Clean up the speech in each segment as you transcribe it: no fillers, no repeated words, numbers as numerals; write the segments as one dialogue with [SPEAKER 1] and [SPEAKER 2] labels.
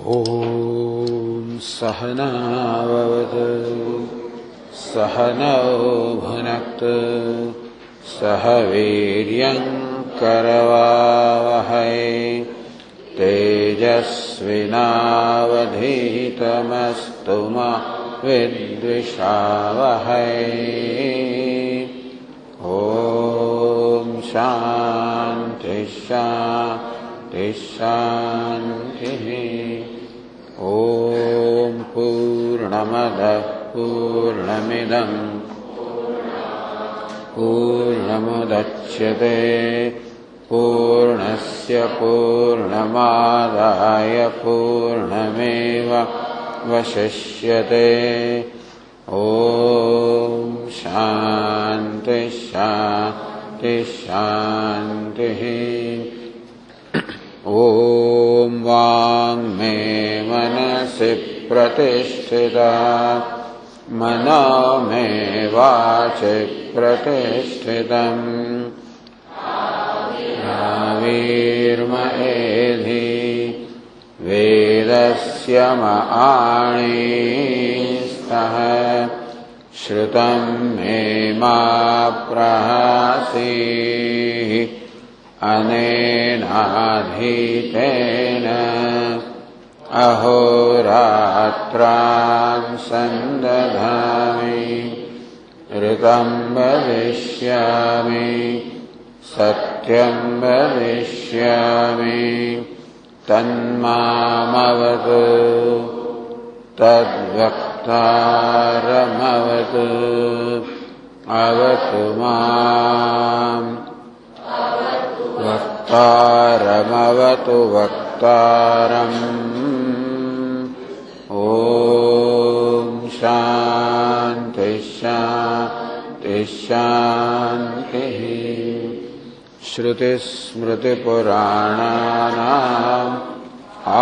[SPEAKER 1] ॐ सहनाववतु सहनौ भुनक्तु सह वीर्यं करवावहै तेजस्विनावधीतमस्तु मा विद्विषावहै। ॐ शान्ति शान्ति शान्तिः। ॐ पूर्णमदः पूर्णमिदं पूर्णमुदच्यते पूर्णस्य पूर्णमादाय पूर्णमेवावशिष्यते। ॐ शान्ति शान्ति शान्तिः। ॐ वाङ्मे मनसि प्रतिष्ठिता मनो मे वाचि प्रतिष्ठितम् आविर्म एधि वेदस्य मआणिस्तः श्रुतं मे मा प्रहसीः अनेनाधीतेन अहोरात्रां सन्दधामि ऋतं वदिष्यामि सत्यं वदिष्यामि तन्मामवतु तद्वक्तारमवतु अवतु माम् वक्तारमवतु वक्तारम्। ॐ शान्ति शान्ति शान्तिः। श्रुतिस्मृतिपुराणानाम्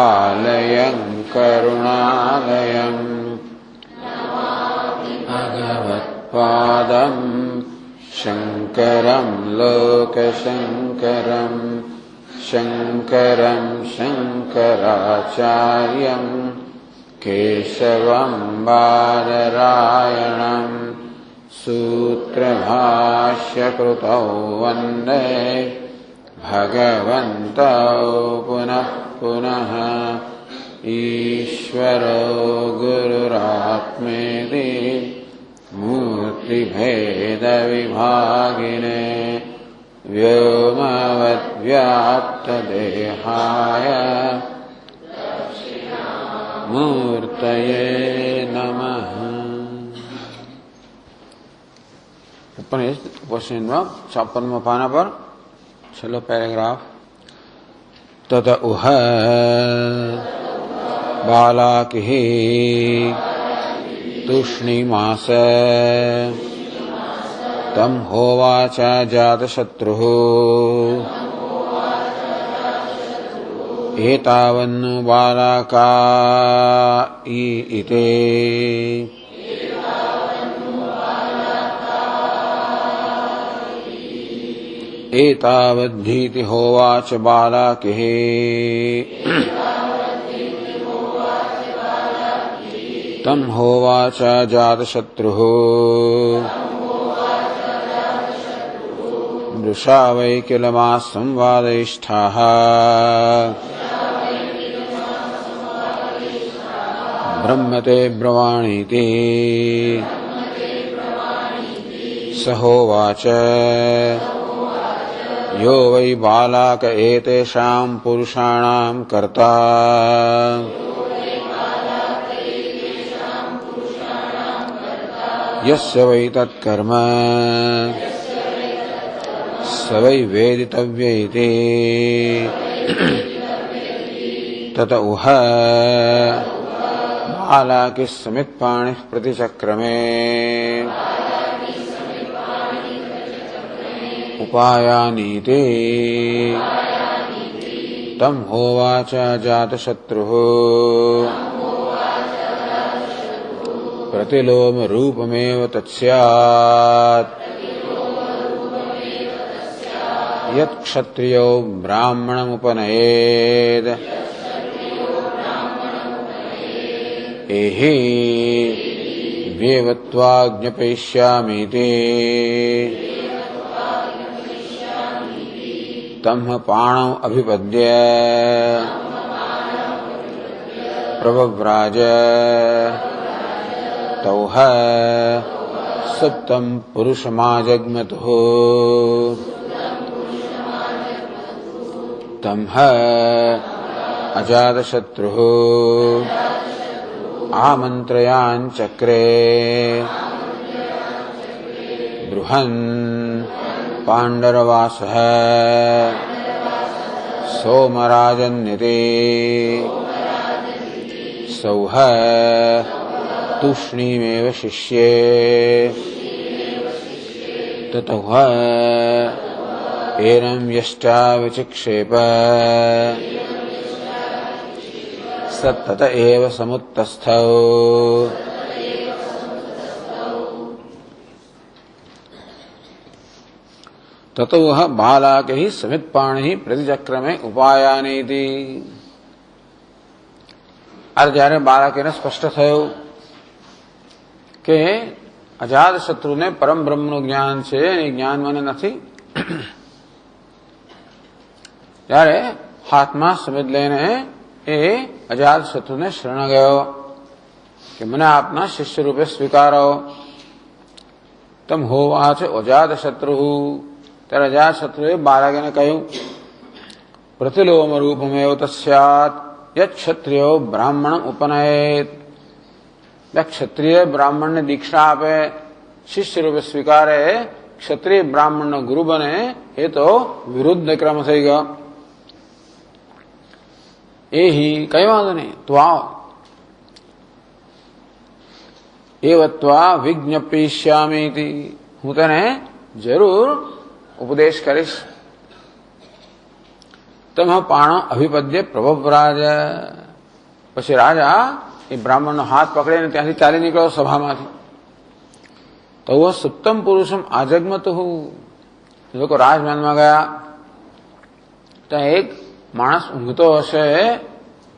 [SPEAKER 1] आलयं करुणालयम् भगवत्पादम् शङ्करं लोकशङ्करं शङ्करं शङ्कराचार्यं केशवं बादरायणं सूत्रभाष्यकृतौ वन्दे भगवन्तौ पुनः पुनः। ईश्वरो गुरुरात्मेति मूर्तिभेदविभागिने व्योमवद्व्याप्तदेहाय मूर्तये नमः। उपनिषद 56वां पाना पर चलो पैराग्राफ। तत उह बालाकिः तूष्णीमास तं होवाच जातशत्रुः एतावन्नु बालाका इते एतावद्धीति होवाच बालाकिः तं होवाच जातशत्रुः वृषा वै किल मा संवादैष्ठाः ब्रह्मते ब्रवाणीति स होवाच यो वै बालाक एतेषां पुरुषाणां कर्ता यस्य वै तत्कर्म स वै वेदितव्य इति। तत उह बालाकिः समित्पाणिः प्रतिचक्रमे उपायानीति तं होवाच जातशत्रुः प्रतिलोमरूपमेव तत्स्यात् यत्क्षत्रियो ब्राह्मणमुपनयेत् एहि व्येवत्वा ज्ञापयिष्यामीति तम् पाणौ अभिपद्य प्रवव्राज तौह सुप्तं पुरुषमाजग्मतुः तं अजातशत्रुः आमन्त्रयाञ्चक्रे बृहन् पाण्डरवासः सोमराजन्यते सौह तूष्णीमेव शिष्ये ततः एनं यश्चाविचिक्षेप स तत एव समुत्तस्थौ ततो वह बालाके ही समितपाणि प्रतिचक्रमे उपायानीति अरे જ્યારે બાળકને સ્પષ્ટ થયું કે અજાત શત્રુને પરમ બ્રહ્મનું જ્ઞાન છે એ જ્ઞાન મને નથી, ત્યારે હાથમાં સમેત લઈને એ અજાત શત્રુને શરણ ગયો કે મને આપના શિષ્ય રૂપે સ્વીકારો. તમ હોવાચ અજાત શત્રુ, ત્યારે અજાત શત્રુએ બાળકને કહ્યું પ્રતિલોમ રૂપમેવ તસ્યાત યક્ષત્રિયો બ્રાહ્મણ ઉપનયેત. ક્ષત્રિય બ્રાહ્મણને દીક્ષા આપે, શિષ્ય રૂપે સ્વીકારે, ક્ષત્રિય બ્રાહ્મણનો ગુરુ બને, એ તો વિરુદ્ધ ક્રમ થઈ ગયો. એ કઈ વાંધો નહીં, તું આવ. એવત્વા વિજ્ઞાપયિષ્યામિ, હું તને જરૂર ઉપદેશ કરીશ. તમ પાણો અભિપદ્ય પ્રભવરાજ. પછી રાજા એ બ્રાહ્મણનો હાથ પકડીને ત્યાંથી ચાલી નીકળ્યો સભામાંથી. તો સુપ્તમ પુરુષમ આજગમતુ. લોકો રાજમહેલમાં ગયા, ત્યાં એક માણસ ઊંઘતો હશે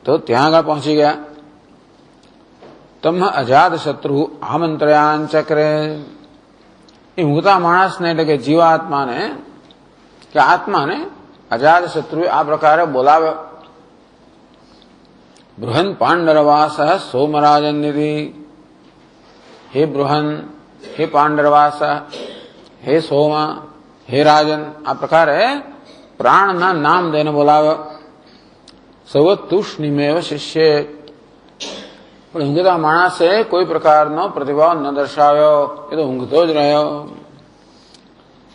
[SPEAKER 1] તો ત્યાં આગળ પહોંચી ગયા. તમ અજાત શત્રુ આમંત્રયાન ચક્રે. એ ઊંઘતા માણસને એટલે કે જીવાત્માને કે આત્માને અજાત શત્રુએ આ પ્રકારે બોલાવ્યો. બૃહન પાંડરવાસ સોમરાજન્યતિ. હે બૃહન, હે પાંડરવાસ, હે સોમ, હે રાજન, આ પ્રકારે પ્રાણના નામ દઈને બોલાવ્યો. સૌ તુષ્ણીમેવ શિષ્ય. પણ ઊંઘતા માણસે કોઈ પ્રકારનો પ્રતિભાવ ન દર્શાવ્યો, એ તો ઊંઘતો જ રહ્યો.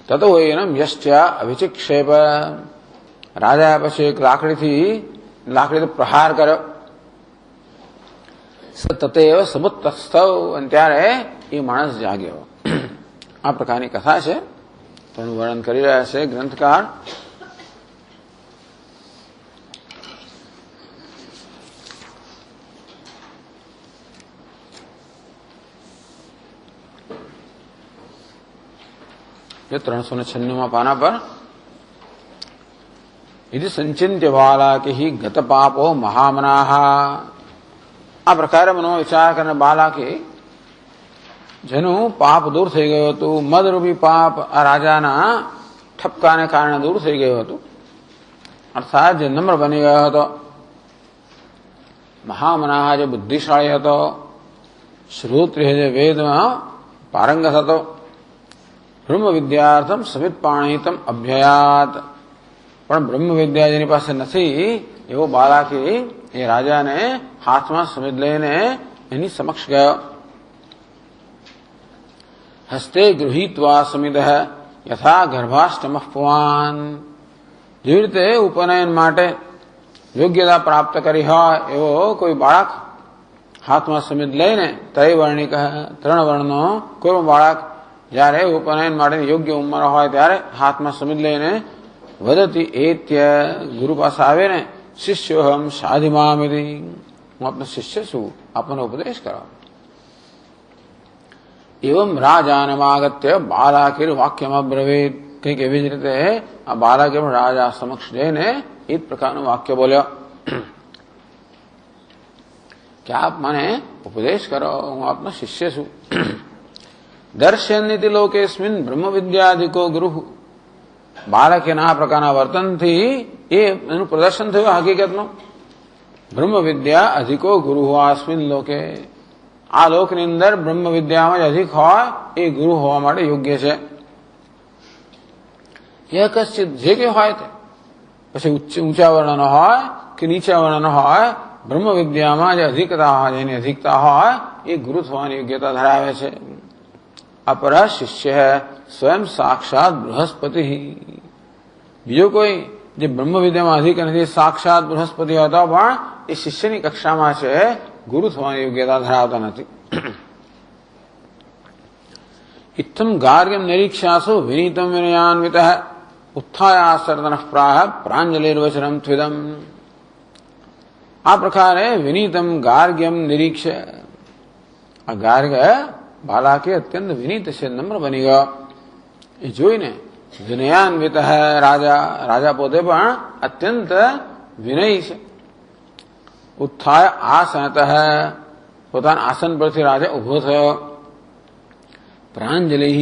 [SPEAKER 1] તતો એનમ યશ્ચ્યા અવિચિક્ષેપ. રાજાએ પછી એક લાકડીથી પ્રહાર કર્યો. તતેવ સમુત્તસ્થૌ. અને ત્યારે એ માણસ જાગ્યો. આ પ્રકારની કથા છે, તેનું વર્ણન કરી રહ્યા છે ગ્રંથકાર. જે 396 પાના પર यदि संचिन्त्य बालाके ही गत पापो महामनाः. આ પ્રકારે મનમાં વિચાર કરીને બાલાકે જેનું પાપ દૂર થઈ ગયું હતું, મદરૂપી પાપ આ રાજાના ઠપકાને કારણે દૂર થઈ ગયું હતું, અર્થાત જે નમ્ર બની ગયો હતો. મહામનાહ જે બુદ્ધિશાળી હતો, શ્રોત્રિય જે વેદમાં પારંગત હતો, બ્રહ્મ વિદ્યાર્થમ સમિતપાણિતમ અભ્યયાત. પણ બ્રહ્મ વિદ્યા જેની પાસે નથી એવો બાલાકી એ રાજાને હાથમાં સમિત લઈને એની સમક્ષ ગયો. હસ્તે ગૃહીત્વા સમિત યથા ગર્ભાષ્ટમઃ પુમાન. જેવી રીતે ઉપનયન માટે યોગ્યતા પ્રાપ્ત કરી હોય એવો કોઈ બાળક હાથમાં સમિત લઈને ત્રૈવર્ણિક 3 વર્ણનો કોઈ બાળક જ્યારે ઉપનયન માટેની યોગ્ય ઉંમર હોય ત્યારે હાથમાં સમિત લઈને વદતી એત્ય ગુરુ પાસે આવે ને શિષ્યોહમ સાધિમામિતિ. હું આપનો શિષ્ય છું, આપણને ઉપદેશ કરો. એવમ રાજાનમાગત્ય બાલાકીર વાક્યમ અબ્રવીત. કંઈક એવી જ રીતે આ બાલાકે પણ રાજા સમક્ષ જઈને એ જ પ્રકારનું વાક્ય બોલ્યો કે આપ મને ઉપદેશ કરો, હું આપનો શિષ્ય છું. દર્શયનિતિ લોકેસ્મિન બ્રહ્મ વિદ્યાધિકો ગુરુ. બાળક એના આ પ્રકારના વર્તનથી એનું પ્રદર્શન થયું હકીકતનું. બ્રહ્મ વિદ્યા અધિકો ગુરુ આસ્મિન લોકે. આ લોકની અંદર બ્રહ્મ વિદ્યામાં જ અધિક હોય એ ગુરુ હોવા માટે યોગ્ય છે. એ કશ્ચિત જે કે હોય તે, પછી ઊંચા વર્ણનો હોય કે નીચા વર્ણનો હોય, બ્રહ્મ વિદ્યામાં જે અધિકતા હોય, જેની અધિકતા હોય એ ગુરુ થવાની યોગ્યતા ધરાવે છે. અપર શિષ્ય સ્વયં સાક્ષાત બૃહસ્પતિ. બીજો કોઈ જે બ્રહ્મ વિદ્યામાં અધિક નથી, સાક્ષાત બૃહસ્પતિ હતા પણ એ શિષ્યની કક્ષામાં છે, ગુરુ થવાની યોગ્યતા ધરાવતા નથી. ઇત્થમ ગાર્ગ્યમ નિરીક્ષાસુ વિનીતમ વિનયાન્વિત ઉત્થાયાસર્તન પ્રાહ પ્રાંજલિર્વચનમ ત્વિદમ. આ પ્રકારે વિનીતમ ગાર્ગ્યમ નિરીક્ષ. આ ગાર્ગ બાલાકે અત્યંત વિનીત છે, નમ્ર બની ગયો. એ જોઈને વિનયાન્વિત રાજા પોતે પણ અત્યંત વિનયી છે. ઉત્થાય આસનત, પોતાના આસન પરથી રાજા ઉભો થયો. પ્રાંજલિ,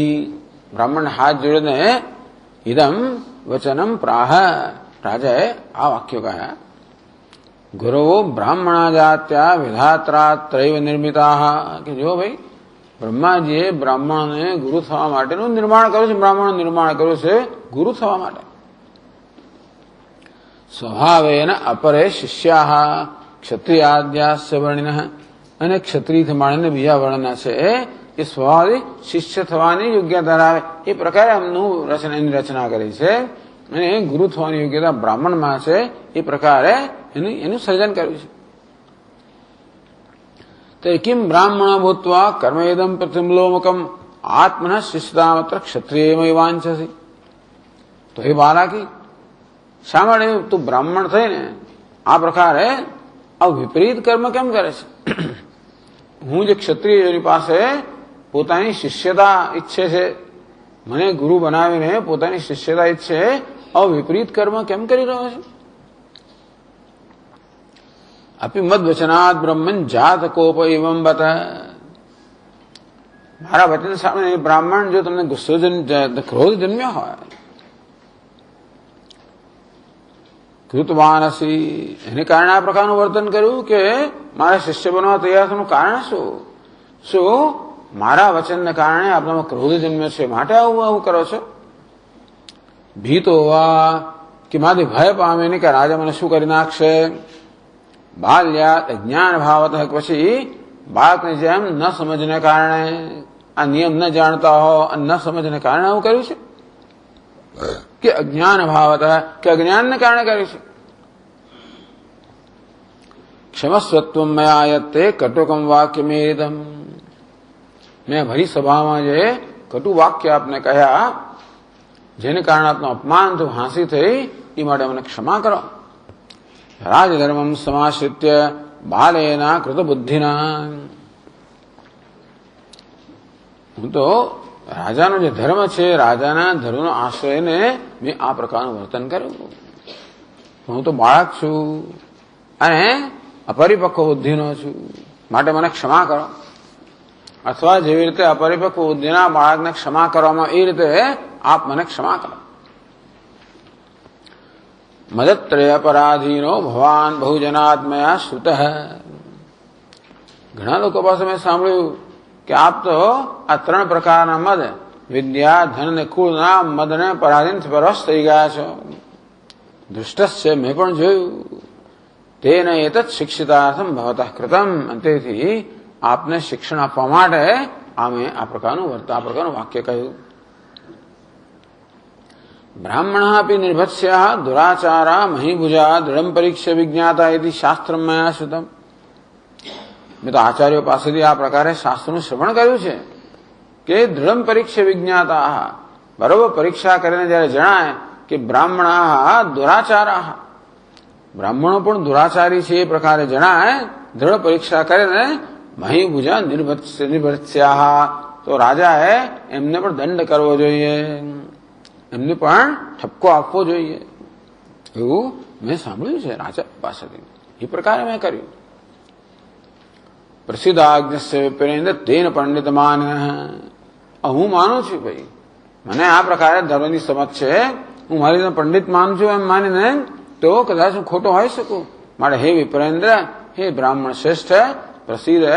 [SPEAKER 1] બ્રાહ્મણ હાથ જોડીને ઇદમ વચનમ પ્રાહ, રાજાએ આ વાક્યો કહ્યા. ગુરુઓ બ્રાહ્મણા જાત્યા વિધાત્રા ત્રૈવ નિર્મિતા. કે જો ભાઈ, બ્રહ્માજીએ બ્રાહ્મણને ગુરુ થવા માટેનું નિર્માણ કર્યું છે. બ્રાહ્મણનું નિર્માણ કર્યું છે ગુરુ થવા માટે. સ્વભાવેન અપરે શિષ્યા ક્ષત્રિયાદ્યાસ્ય વર્ણિન. અને ક્ષત્રિયથી માંડીને બીજા વર્ણના છે એ સ્વભાવથી શિષ્ય થવાની યોગ્યતા ધરાવે એ પ્રકારે એની રચના કરી છે. અને ગુરુ થવાની યોગ્યતા બ્રાહ્મણમાં છે એ પ્રકારે એનું સર્જન કર્યું છે. તો કિમ બ્રાહ્મણ ભૂત્વા કર્મેદમ પ્રતિમલોમકમ આત્મન શિષ્યતામત્ર ક્ષત્રિય વાંછસી. તો એ બાલાકી, શા માટે તું બ્રાહ્મણ થઈને આ પ્રકારે આ વિપરીત કર્મ કેમ કરે છે? હું જે ક્ષત્રિયની પાસે પોતાની શિષ્યતા ઈચ્છે છે, મને ગુરુ બનાવીને પોતાની શિષ્યતા ઈચ્છે, આ વિપરીત કર્મ કેમ કરી રહ્યો છે? અપી મદ વચનાદ બ્રહ્મન જાત કોપ એવમ બત. મારા વચન સામે બ્રાહ્મણ જો તમને ગુસ્સો ક્રોધ જન્મ્યો હોય, કૃતવાનસી, એને કારણે આ પ્રકારનું વર્તન કર્યું કે મારા શિષ્ય બનવા તૈયાર થવાનું કારણ શું મારા વચનને કારણે આપણામાં ક્રોધ જન્મ્યો છે, માટે આવું કરો છો? ભીતો વા, કે માથી ભય પામે નહીં કે રાજા મને શું કરી નાખશે? બાલ્યાત અજ્ઞાન ભાવત, પછી બાળકને જેમ ન સમજને કારણે, આ નિયમ ન જાણતા હો અને ન સમજને કારણે આવું કર્યું છે? કે અજ્ઞાન ભાવત, કે અજ્ઞાનને કારણે કર્યું છે? ક્ષમસ્વત્વ મયાયતે કટુકમ વાક્ય મેદમ. મેં ભરી સભામાં જે કટુ વાક્ય આપને કહ્યા, જેને કારણે આપનું અપમાન થયું, હાંસી થઈ, એ માટે મને ક્ષમા કરો. રાજધર્મમ સમાશ્રિત્ય બાલેના કૃત બુદ્ધિના. હું તો રાજાનો જે ધર્મ છે, રાજાના ધર્મનો આશ્રયને મેં આ પ્રકારનું વર્તન કર્યું. હું તો બાળક છું અને અપરિપક્વ બુદ્ધિનો છું, માટે મને ક્ષમા કરો. અથવા જેવી રીતે અપરિપક્વ બુદ્ધિના બાળકને ક્ષમા કરવામાં, એ રીતે આપ મને ક્ષમા કરો. મદત્રય અપરાધીનો ભવાન બહુજનાત્મયા શ્રુત. ઘણા લોકો પાસે મેં સાંભળ્યું કે આપ તો આ ત્રણ પ્રકારના મદ, વિદ્યા, ધન અને કુળના મદને પરાધીનથી પરવશ થઈ ગયા છો. દુષ્ટ છે, મેં પણ જોયું. તેને એતત શિક્ષિતાર્થમ ભવતઃ કૃતમ. તેથી આપને શિક્ષણ આપવા માટે અમે આ પ્રકારનું વાક્ય કહ્યું. બ્રાહ્મણ અપી નિર્ભત્સ્યા દુરાચારા મહીભુજા દૃઢમ પરીક્ષ્ય વિજ્ઞાતા એથી શાસ્ત્ર મયા શ્રુતમ. મેં તો આચાર્યો પાસેથી આ પ્રકારે શાસ્ત્રનું શ્રવણ કર્યું છે કે દૃઢમ પરીક્ષ્ય વિજ્ઞાતા, બરોબર પરીક્ષા કરીને જયારે જણાય કે બ્રાહ્મણા દુરાચારા, બ્રાહ્મણો પણ દુરાચારી છે એ પ્રકારે જણાય, દ્રઢ પરીક્ષા કરીને મહીભુજા નિર્ભત્સ્યા, તો રાજાએ એમને પણ દંડ કરવો જોઈએ, એમને પણ ઠપકો આપવો જોઈએ, એવું મેં સાંભળ્યું છે રાજા પાસેથી. એ પ્રકારે મેં કર્યું. પ્રસિદ્ધાજ્ઞ વિપ્રેન્દ્ર તેન પંડિત માન. હું માનું છું ભાઈ, મને આ પ્રકારે ધર્મની સમજ છે, હું મારી પંડિત માનું છું એમ માનીને તો કદાચ હું ખોટો હોઈ શકું. માટે હે વિપ્રેન્દ્ર, હે બ્રાહ્મણ શ્રેષ્ઠ, પ્રસિદ્ધ,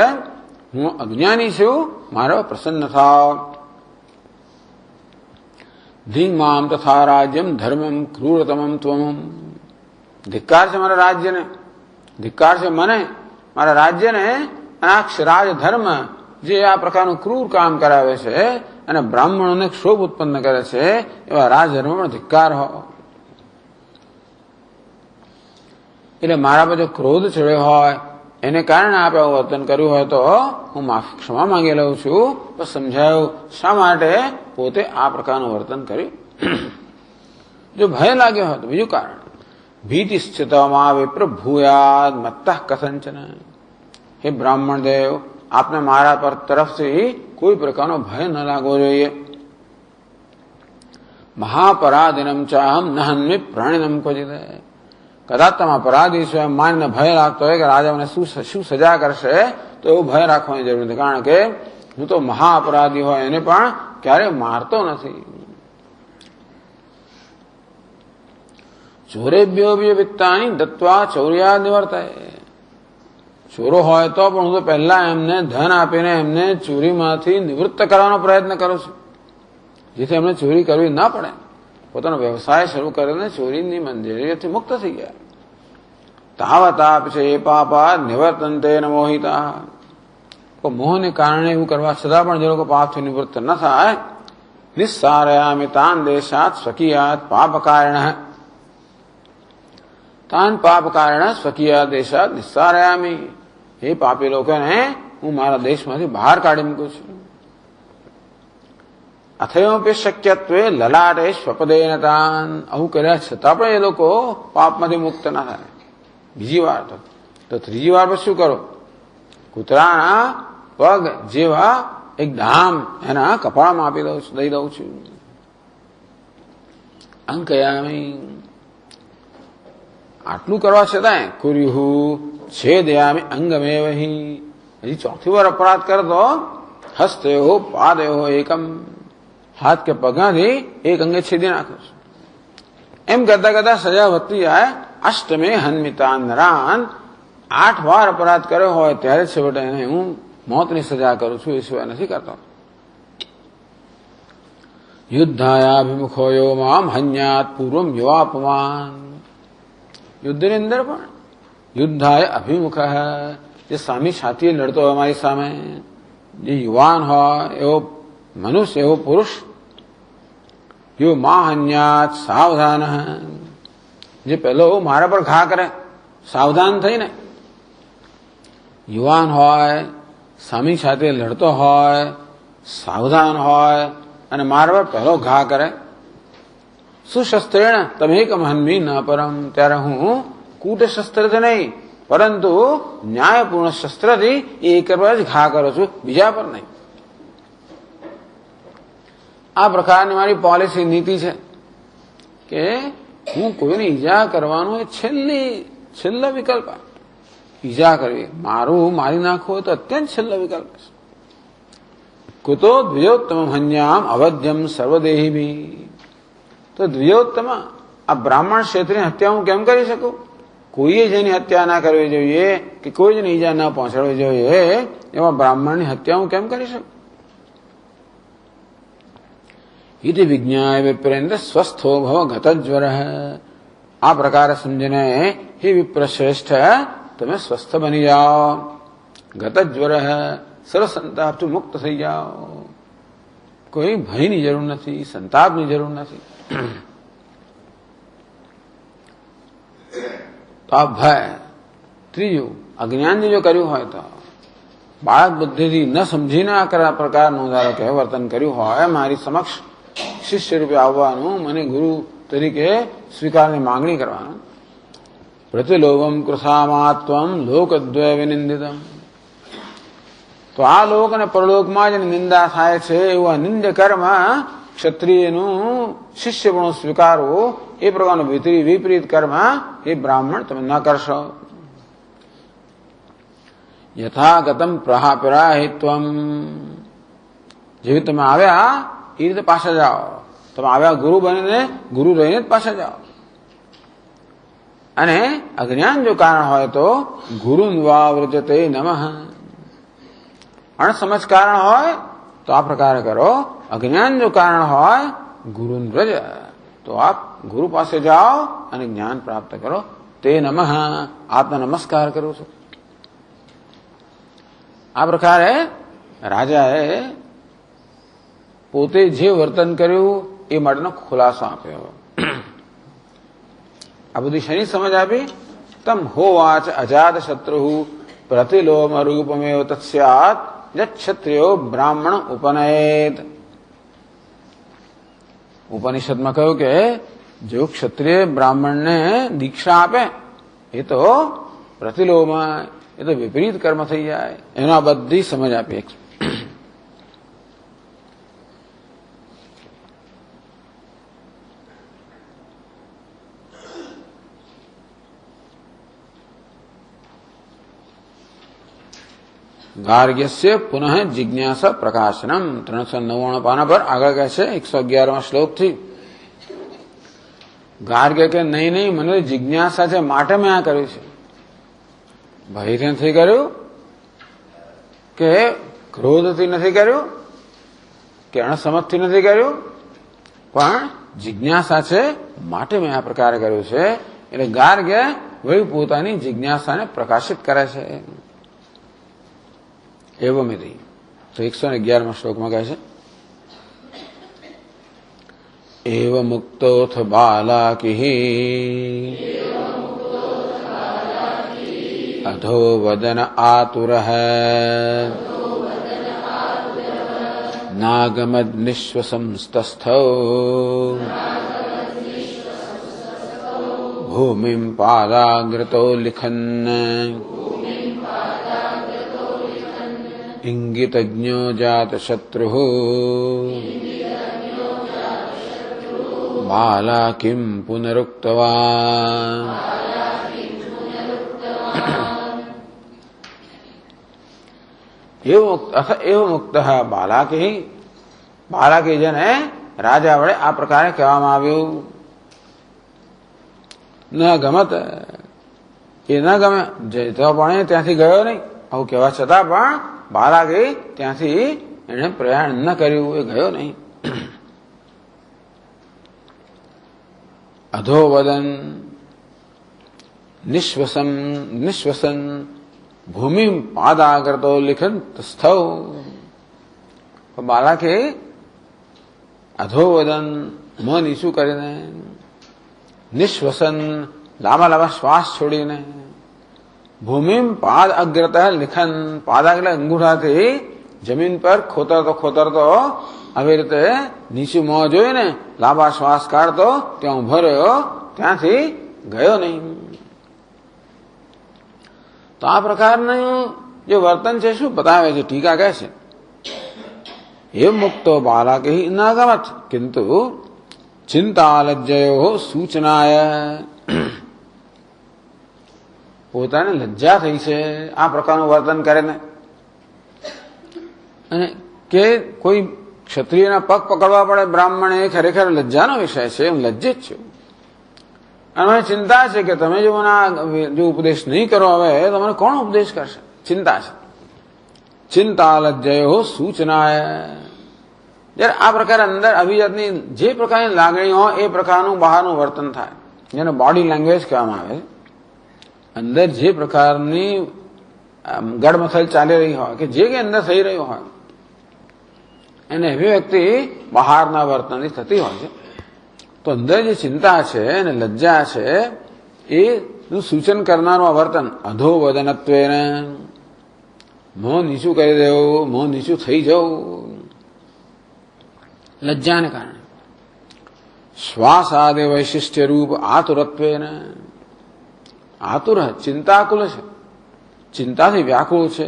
[SPEAKER 1] હું અજ્ઞાની છું, મારો પ્રસન્ન થાવ. ધીંગ મામ તથા રાજ્યમ ધર્મમ ક્રૂરતમમ ત્વમ. ધિક્કાર છે મારા રાજ્યને, ધિક્કાર છે મને, મારા રાજ્યને. રાજ ધર્મ જે આ પ્રકારનું ક્રૂર કામ કરાવે છે અને બ્રાહ્મણોને ક્ષોભ ઉત્પન્ન કરે છે, એવા રાજધર્મનો ધિક્કાર હો. એટલે મારા પર જો ક્રોધ ચડ્યો હોય, એને કારણે આપે આવું વર્તન કર્યું હોય તો હું ક્ષમા માંગી લઉં છું. તો સમજાયું શા માટે પોતે આ પ્રકારનું વર્તન કર્યું. જો ભય લાગ્યો હોય તો બીજું કારણ. ભીતિ સ્થિતમાં વિપ્ર ભૂયાદ મત્તઃ કથંચન. હે બ્રાહ્મણ દેવ, આપને મારા પર તરફથી કોઈ પ્રકારનો ભય ન લાગવો જોઈએ. મહાપરાધિનમ ચાહમ નહન્મે પ્રાણિનમ ક્વચિત. કદાચ તમે અપરાધી છો એમ માનીને ભય લાગતો હોય કે રાજા મને શું સજા કરશે, તો એવું ભય રાખવાની જરૂર નથી. કારણ કે હું તો મહા અપરાધી હોય એને પણ ક્યારેય મારતો નથી. ચોરેભ્યો વિત્તાની દત્વા ચૌર્યા નિવર્તાય. ચોરો હોય તો પણ હું તો પહેલા એમને ધન આપીને એમને ચોરીમાંથી નિવૃત્ત કરવાનો પ્રયત્ન કરું છું, જેથી એમને ચોરી કરવી ના પડે. પોતાનો વ્યવસાય શરૂ કરીને ચોરીની મંજૂરીથી મુક્ત થઈ ગયા. તાવતા પછી એ પાપા નિવર્તનતે ન મોહિતા. મોહને કારણે એવું કરવા છતાં પણ જે લોકો પાપથી નિવૃત્ત ન થાય, નિસ્સારયામિ તાન દેશાત સ્વકીયાત પાપકારણ. તાન પાપકારણ સ્વકીયા દેશાત નિસ્સારયામિ. એ પાપી લોકોને હું મારા દેશમાંથી બહાર કાઢી મૂકું છું. અથયોપી શક્યત્વે લલાટે સ્વપદેન તાન. આવું કર્યા છતાં પણ એ લોકો પાપમાંથી મુક્ત ના થાય. બીજી વાર તો ત્રીજી વાર પછી શું કરો? કૂતરાના પગ જેવા એક ધામ એના કપાળમાં દઈ દઉં છું. અંકયામી. આટલું કરવા છતાંય કુર્યુઃ છેદયામિ અંગમેવહિ. હજી ચોથી વાર અપરાધ કરે તો હસ્તયો પાદયો એકમ. હાથ કે પગથી એક અંગે છેદી નાખો છું. એમ કરતા કરતા સજા વધતી જાય. અષ્ટમે હન્મિતા નરાન. 8 વાર અપરાધ કર્યો હોય ત્યારે છેવટે એને હું મોતની સજા કરું છું, એ સિવાય નથી કરતો. યુદ્ધાયાભિમુખો યો મામ હન્યાત પૂર્વમ યુવાપમાન. યુદ્ધની અંદર પણ યુદ્ધાય અભિમુખ, જે સામી છાતીએ લડતો હોય અમારી સામે, જે યુવાન હોય એવો મનુષ્ય, એવો પુરુષ, યો મા હન્યાત સાવધાન. જે પહેલો મારા પર ઘા કરે, સાવધાન થઈને. યુવાન હોય, સામી છાતીએ લડતો હોય, સાવધાન હોય અને મારા પર પહેલો ઘા કરે. સુશસ્ત્રેણ તમેકમ હન્મી ન પરમ. ત્યારે હું કૂટ શસ્ત્રથી નહીં પરંતુ ન્યાયપૂર્ણ શસ્ત્રથી એક પર જ ઘા કરું છું, બીજા પર નહીં. આ પ્રકારની મારી પોલિસી નીતિ છે કે હું કોઈને ઈજા કરવાનો એ છેલ્લો વિકલ્પ. ઈજા કરવી, મારી નાખવું હોય તો અત્યંત છેલ્લો વિકલ્પ છે. કુતો દ્વિજોત્તમ હન્યામ અવધ્યમ સર્વદેહીભી. તો દ્વિજોત્તમ, આ બ્રાહ્મણ ક્ષેત્રની હત્યા હું કેમ કરી શકું? કોઈએ જેની હત્યા ના કરવી જોઈએ કે કોઈ જ ઈજા ના પહોંચાડવી જોઈએ એવા બ્રાહ્મણની હત્યા હું કેમ કરી શકું? ઇતિ વિજ્ઞાય વિપ્રેન્દ્ર સ્વસ્થો ભવ ગતજ્વર. આ પ્રકારે સમજીને હે વિપ્ર શ્રેષ્ઠ, તમે સ્વસ્થ બની જાઓ. ગતજ્વર, સર્વસંતાપથી મુક્ત થઈ જાઓ. કોઈ ભયની જરૂર નથી, સંતાપની જરૂર નથી. તો આ ભય. ત્રીજું, અજ્ઞાનથી જો કર્યું હોય તો બાળક બુદ્ધિથી ન સમજીને આ પ્રકારનું ધારો કે વર્તન કર્યું હોય, મારી સમક્ષ શિષ્ય રૂપે આવવાનું, મને ગુરુ તરીકે સ્વીકારની માંગણી કરવાનું. પ્રતિલોભમ કૃષામાત્વમ લોકદ્વય વિનિંદિતમ. તો આ લોક અને પરલોકમાં જ નિંદા થાય છે એવું અનિંદ્ય કર્મ ક્ષત્રિયનું શિષ્યપણું સ્વીકારવું, એ પ્રકારનું વિપરીત કર્મ એ બ્રાહ્મણ તમે ન કરશો. યથાગતમ પ્રહાપિરાહિત્વમ, જેવી તમે આવ્યા એ રીતે પાછા જાઓ. તમે આવ્યા ગુરુ બનીને ગુરુ રહીને જ પાછા જાઓ. અને અજ્ઞાન જો કારણ હોય તો ગુરુન વા વ્રજતે નમઃ. અણસમજ કારણ હોય તો આ પ્રકારે કરો. અજ્ઞાન જો કારણ હોય ગુરુન વ્રજ, તો આપ ગુરુ પાસે જાઓ અને જ્ઞાન પ્રાપ્ત કરો. તે નમઃ, આપને નમસ્કાર કરું છું. આ પ્રકારે રાજાએ પોતે જે વર્તન કર્યું એ માટેનો ખુલાસો આપ્યો. આ બધી શેની સમજ આપી? તમ હોવાચ અજાત શત્રુ પ્રતિલોમ રૂપમેવ તત્સ્યાત ક્ષત્રિયો બ્રાહ્મણ ઉપનયેત. ઉપનિષદમાં કહ્યું કે જો ક્ષત્રિય બ્રાહ્મણને દીક્ષા આપે એ તો પ્રતિલોમ, એ તો વિપરીત કર્મ થઈ જાય. એનો આ બધી સમજ આપી. ગાર્ગ્યસ્ય પુનઃ જિજ્ઞાસા પ્રકાશનમ 399 પાના પર આગળ કહે છે 111 શ્લોકથી. ગાર્ગ્ય કે નહીં નહીં, મને જિજ્ઞાસા છે માટે મેં આ કર્યું છે. ભયથી નથી કર્યું, કે ક્રોધથી નથી કર્યું, કે અણસમજથી નથી કર્યું, પણ જિજ્ઞાસા છે માટે મેં આ પ્રકારે કર્યું છે. એટલે ગાર્ગ્ય વહી પોતાની જિજ્ઞાસાને પ્રકાશિત કરે છે. એવમ ઇતિ. તો 111 શ્લોકમાં કહે છે એવ મુક્તોથ બાલાકિ અધો વદન આતુરઃ નાગમદ નિશ્વસંસ્તસ્થો ભૂમિમ પાદાગ્રતો લિખન ઇંગિતજ્ઞો જાત શત્રુઃ બાલા કિમ પુનરુક્તવાન. એવ મુક્ત બાલાકી, બાલાકી જેને રાજા વડે આ પ્રકારે કહેવામાં આવ્યું. ન ગમત, એ ન ગમે તો પણ ત્યાંથી ગયો નહીં. આવું કહેવા છતાં પણ બાલાકી ત્યાંથી એને પ્રયાણ ન કર્યું, એ ગયો નહીં. અધોવદન નિશ્વસન ભૂમિ પાદાગ્રતો લિખન સ્થવ. બાલાકે અધોવદન મન ઈસુ કરીને, નિશ્વસન લાંબા લાંબા શ્વાસ છોડીને, ભૂમિ પાદ અગ્રત લિખન, પાદાગ્ર અંગૂઠાથી જમીન પર ખોતરતો આવી રીતે નીચું મોં જોઈને લાંબા શ્વાસ કાઢતો ત્યાં ઉભો રહ્યો, ત્યાંથી ગયો નહીં. તો આ પ્રકારનું જે વર્તન છે શું બતાવે છે? ટીકા કહે છે એ મુક્તો બાલાકે નાગમત કિંતુ ચિંતાલજ્જયો સૂચનાય. પોતાને લજ્જા થઈ છે આ પ્રકારનું વર્તન કરે ને, અને કે કોઈ ક્ષત્રિયના પગ પકડવા પડે બ્રાહ્મણ, એ ખરેખર લજ્જાનો વિષય છે. એમ લજ્જિત છું. અને મને ચિંતા છે કે તમે જો મને જો ઉપદેશ નહીં કરો હવે તો મને કોણ ઉપદેશ કરશે? ચિંતા છે. ચિંતા લજ્જયો સૂચનાય. જ્યારે આ પ્રકારે અંદર અભિજાતની જે પ્રકારની લાગણી હોય એ પ્રકારનું બહારનું વર્તન થાય, જેને બોડી લેંગ્વેજ કહેવામાં આવે છે. અંદર જે પ્રકારની ગડમથલ ચાલી રહી હોય, કે જે કંઈ અંદર થઈ રહ્યું હોય, એને અભિવ્યક્તિ બહારના વર્તનની થતી હોય છે. તો અંદર જે ચિંતા છે અને લજ્જા છે એનું સૂચન કરનારું આ વર્તન અધોવદનત્વેને, મોં નીચું કરી દેવું, મોં નીચું થઈ જવું લજ્જાને કારણે. શ્વાસ આદિ વૈશિષ્ટ્ય રૂપ આતુરત્વેને, આતુર ચિંતાકુલ છે, ચિંતાથી વ્યાકુળ છે.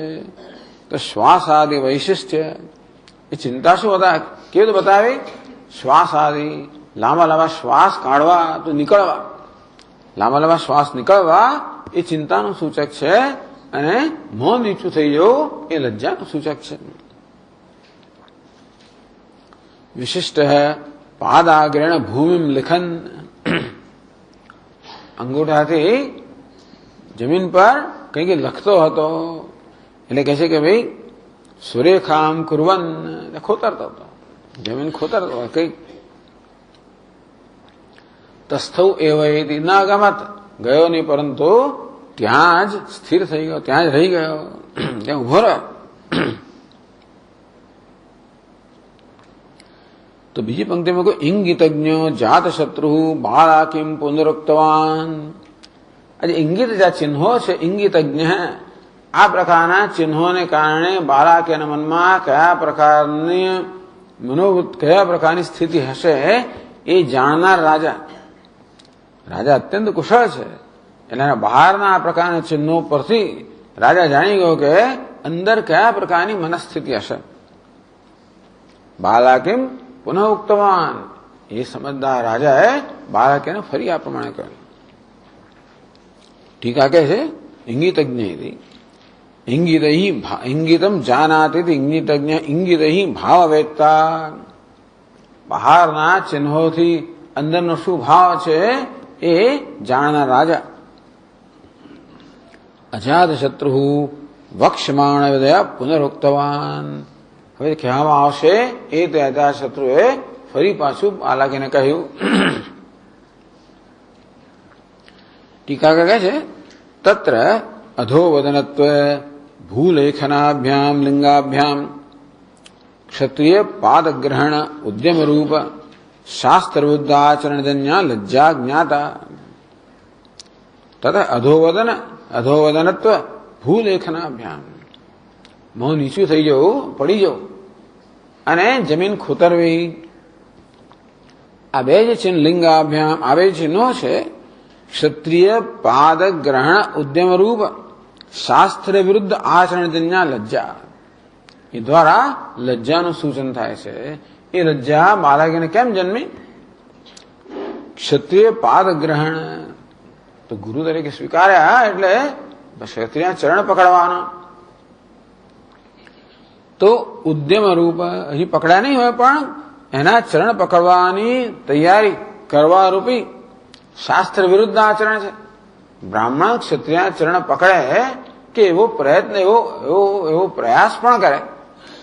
[SPEAKER 1] તો શ્વાસ આદિ વૈશિષ્ટ્ય, એ ચિંતા શું બતાવે? કેવું બતાવી? શ્વાસ આદિ લાંબા લાંબા શ્વાસ કાઢવા તો નીકળવા, લાંબા લાંબા શ્વાસ નીકળવા એ ચિંતાનું સૂચક છે. અને મોં નીચું થઈ જવું એ લજ્જાનું સૂચક છે. વિશિષ્ટ પાદાગ્રેણ ભૂમિ લિખન, અંગૂઠાથી જમીન પર કંઈક લખતો હતો. એટલે કહે છે કે ભાઈ સુરેખામ કુર્વન, ખોતરતો હતો, જમીન ખોતરતો હતો કંઈક. તસ્થૌ એવૈતિ ન અગમત, ગયો નહીં પરંતુ ત્યાં જ સ્થિર થઈ ગયો, ત્યાં જ રહી ગયો, ત્યાં ઉભો રહ્યો. તો બીજી પંક્તિમાં કોઈ ઇંગિતજ્ઞ જાત શત્રુ બાળા કિમ પુનરુક્તવાન. આજે ઇંગિત જે ચિહ્નો છે, ઇંગિતજ્ઞ, આ પ્રકારના ચિહ્નોને કારણે બાળકના મનમાં કયા પ્રકારની સ્થિતિ હશે એ જાણનાર રાજા અત્યંત કુશળ છે. એટલે બહારના આ પ્રકારના ચિહ્નો પરથી રાજા જાણી ગયો કે અંદર કયા પ્રકારની મનસ્થિતિ હશે. બાલાકિમ પુનઃ ઉક્તવાન, એ સમજદાર રાજાએ બાળકને ફરી આ પ્રમાણે કહ્યું. ટીકા કહે છે ઇંગિતજ્ઞ ઇંગિતમ જાનાતી ઇંગિતજ્ઞ ઇંગિત ભાવવેત્તા. બહારના ચિહ્નોથી અંદરનો શું ભાવ છે એ જાણનાર રાજા. અજાત શત્રુ વક્ષમાણ વિદયા પુનરુક્તવાન. હવે કહેવામાં આવશે એ તે અજાત શત્રુએ ફરી પાછું બાલાકીને કહ્યું. ટીકાકાર કહે છે તત્ર અધોવદનત્વ ભૂલેખનાભ્યામ લિંગાભ્યામ ક્ષત્રિય પાદગ્રહણ ઉદ્યમ રૂપ શાસ્ત્રવૃદ્ધાચરણજન્ય લજ્જા જ્ઞાતા. તથા અધોવદનત્વ ભૂલેખનાભ્યામ, મોં નીચું થઈ જવું, પડી જવું અને જમીન ખોતરવી. આ બે જે ચિહ્ન લિંગાભ્યામ, આ બે ચિહ્નો છે ક્ષત્રિય પાદગ્રહણ ઉદ્યમ રૂપ શાસ્ત્ર વિરુદ્ધ આચરણજન્ય લજ્જા, એ દ્વારા લજ્જાનું સૂચન થાય છે. એ લજ્જા બાળકને કેમ જન્મી? ક્ષત્રિય પાદગ્રહણ, તો ગુરુ તરીકે સ્વીકાર્યા એટલે ક્ષત્રિય ચરણ પકડવાનો. તો ઉદ્યમ રૂપ, હજી પકડ્યા નહીં હોય પણ એના ચરણ પકડવાની તૈયારી કરવા રૂપી શાસ્ત્ર વિરુદ્ધ આચરણ છે. બ્રાહ્મણ ક્ષત્રિય ચરણ પકડે કે એવો પ્રયત્ન, એવો પ્રયાસ પણ કરે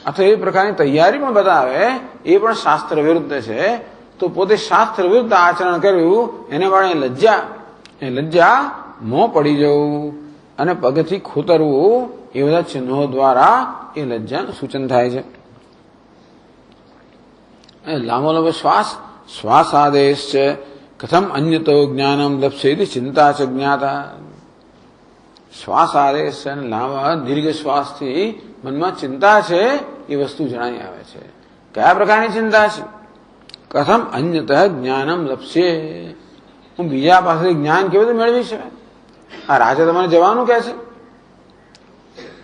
[SPEAKER 1] અથવા એ પ્રકારની તૈયારી પણ બતાવે, એ પણ શાસ્ત્ર વિરુદ્ધ છે. તો પોતે શાસ્ત્ર વિરુદ્ધ આચરણ કર્યું એને વડે લજ્જા, મોં પડી જવું અને પગથી ખોતરવું, એ બધા ચિહ્નો દ્વારા એ લજ્જાનું સૂચન થાય છે. લાંબો લાંબો શ્વાસ આદેશ છે. કથમ અન્યતો જ્ઞાનમ લપ્સ્યેતિ ચિંતા ચ જ્ઞાતા. શ્વાસ આદેશ છે અને લાંબા દીર્ઘ શ્વાસથી મનમાં ચિંતા છે એ વસ્તુ જણાઈ આવે છે. કયા પ્રકારની ચિંતા છે? કથમ અન્યતઃ જ્ઞાનમ લપ્સ્યે, હું બીજા પાસેથી જ્ઞાન કેવી રીતે મેળવી છે? આ રાજા તમારે જવાનું કહે છે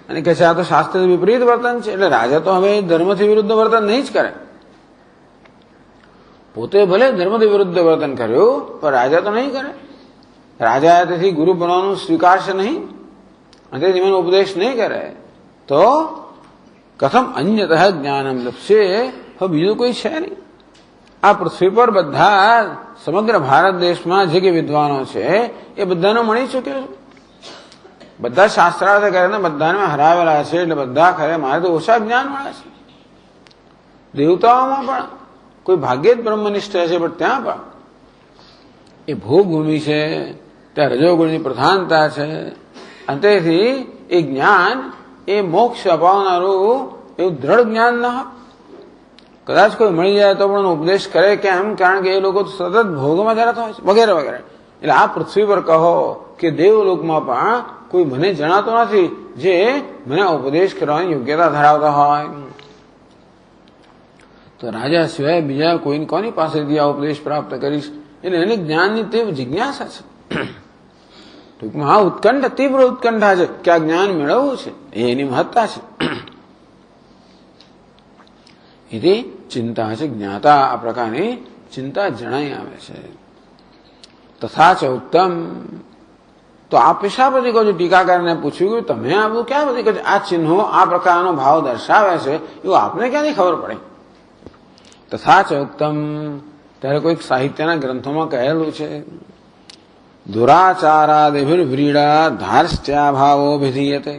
[SPEAKER 1] અને કહે છે આ તો શાસ્ત્ર વિપરીત વર્તન છે. એટલે રાજા તો હવે ધર્મથી વિરુદ્ધ વર્તન નહીં જ કરે. પોતે ભલે ધર્મથી વિરુદ્ધ વર્તન કર્યું પણ રાજા તો નહીં કરે. રાજા તેથી ગુરુ બનવાનું સ્વીકારશે નહીં અને તેથી મને ઉપદેશ નહીં કરે. તો કથમ અન્યતઃ જ્ઞાનમ લપ્સ્યે, હવે બીજું કોઈ છે નહીં. આ પૃથ્વી પર બધા સમગ્ર ભારત દેશમાં જે કે વિદ્વાનો છે એ બધાનો મળી ચૂક્યો છે. બધા શાસ્ત્રાર્થ કરીને બધાને હરાવેલા છે. એટલે બધા ખરે મારે તો ઓછા જ્ઞાન મળે છે. દેવતાઓમાં પણ કોઈ ભાગ્યે જ બ્રહ્મનિષ્ઠ છે પણ ત્યાં પણ એ ભોગભૂમિ છે, ત્યાં રજોગુણની પ્રધાનતા છે. અને તેથી એ જ્ઞાન એ મોક્ષ અપાવનારું એવું દ્રઢ જ્ઞાન ન હોય. કદાચ કોઈ મળી જાય તો પણ ઉપદેશ કરે કેમ? કારણ કે એ લોકો સતત ભોગમાં જતા હોય છે વગેરે વગેરે. એટલે આ પૃથ્વી પર કહો કે દેવલોકમાં પણ કોઈ મને જણાતો નથી જે મને ઉપદેશ કરવાની યોગ્યતા ધરાવતા હોય. તો રાજા સિવાય બીજા કોની પાસેથી આ ઉપદેશ પ્રાપ્ત કરીશ? એટલે એને જ્ઞાનની તીવ્ર જિજ્ઞાસા છે. ટૂંકમાં આ ઉત્કંઠ, તીવ્ર ઉત્કંઠા છે કે આ જ્ઞાન મેળવવું છે, એની મહત્તા છે. એથી ચિંતા છે જ્ઞાતા, આ પ્રકારની ચિંતા જણાઈ આવે છે. તથા ચ ઉત્તમ, તો તો આ પેશાપતિ કહો છો, ટીકાકારને પૂછ્યું કે તમે આ બધું ક્યાં બધી કહે આ ચિહ્નો આ પ્રકારનો ભાવ દર્શાવે છે એવું આપને ક્યાંથી ખબર પડે? તથા ચ ઉક્તમ, ત્યારે કોઈક સાહિત્યના ગ્રંથોમાં કહેલું છે, દુરાચારાદિભિર્વ્રીડા ધાર્ષ્ટ્યાભાવો વિધીયતે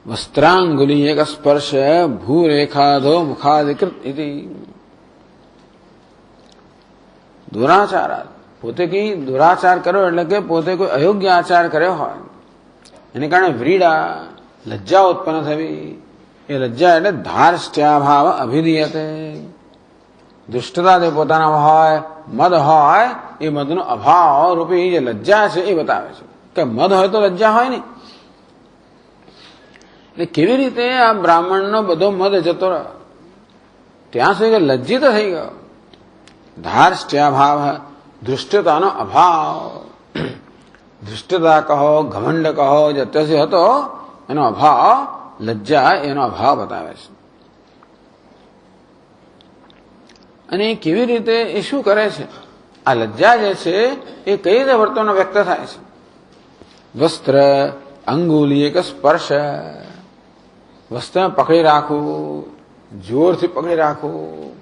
[SPEAKER 1] વસ્ત્રાંગુલીયક સ્પર્શ ભૂરેખાધો મુખાદિકૃત ઇતિ. દુરાચારા, પોતે કઈ દુરાચાર કર્યો એટલે કે પોતે કોઈ અયોગ્ય આચાર કર્યો હોય એને કારણે વ્રીડા લજ્જા ઉત્પન્ન થવી. એ લજ્જા એટલે ધાર્ષ્ટ્યાભાવ અભિધીયતે, દુષ્ટતા જે પોતાના હોય, મદ હોય, એ મદનો અભાવ રૂપી જે લજ્જા છે એ બતાવે છે કે મદ હોય તો લજ્જા હોય ને. એટલે કેવી રીતે આ બ્રાહ્મણનો બધો મદ જતો રહ્યો ત્યાં સુધી લજ્જિત થઈ ગયો. ધાર્ષ્ટ્યાભાવ, ધૃષ્ટતાનો અભાવ. ધૃષ્ટતા કહો, ઘમંડ કહો, જે અત્યાર હતો એનો અભાવ, લજ્જા એનો અભાવ બતાવે છે. અને કેવી રીતે એ શું કરે છે? આ લજ્જા જે છે એ કઈ રીતે વર્તનો વ્યક્ત થાય છે? વસ્ત્ર અંગુલી કે સ્પર્શ, વસ્ત્ર પકડી રાખવું, જોરથી પકડી રાખવું,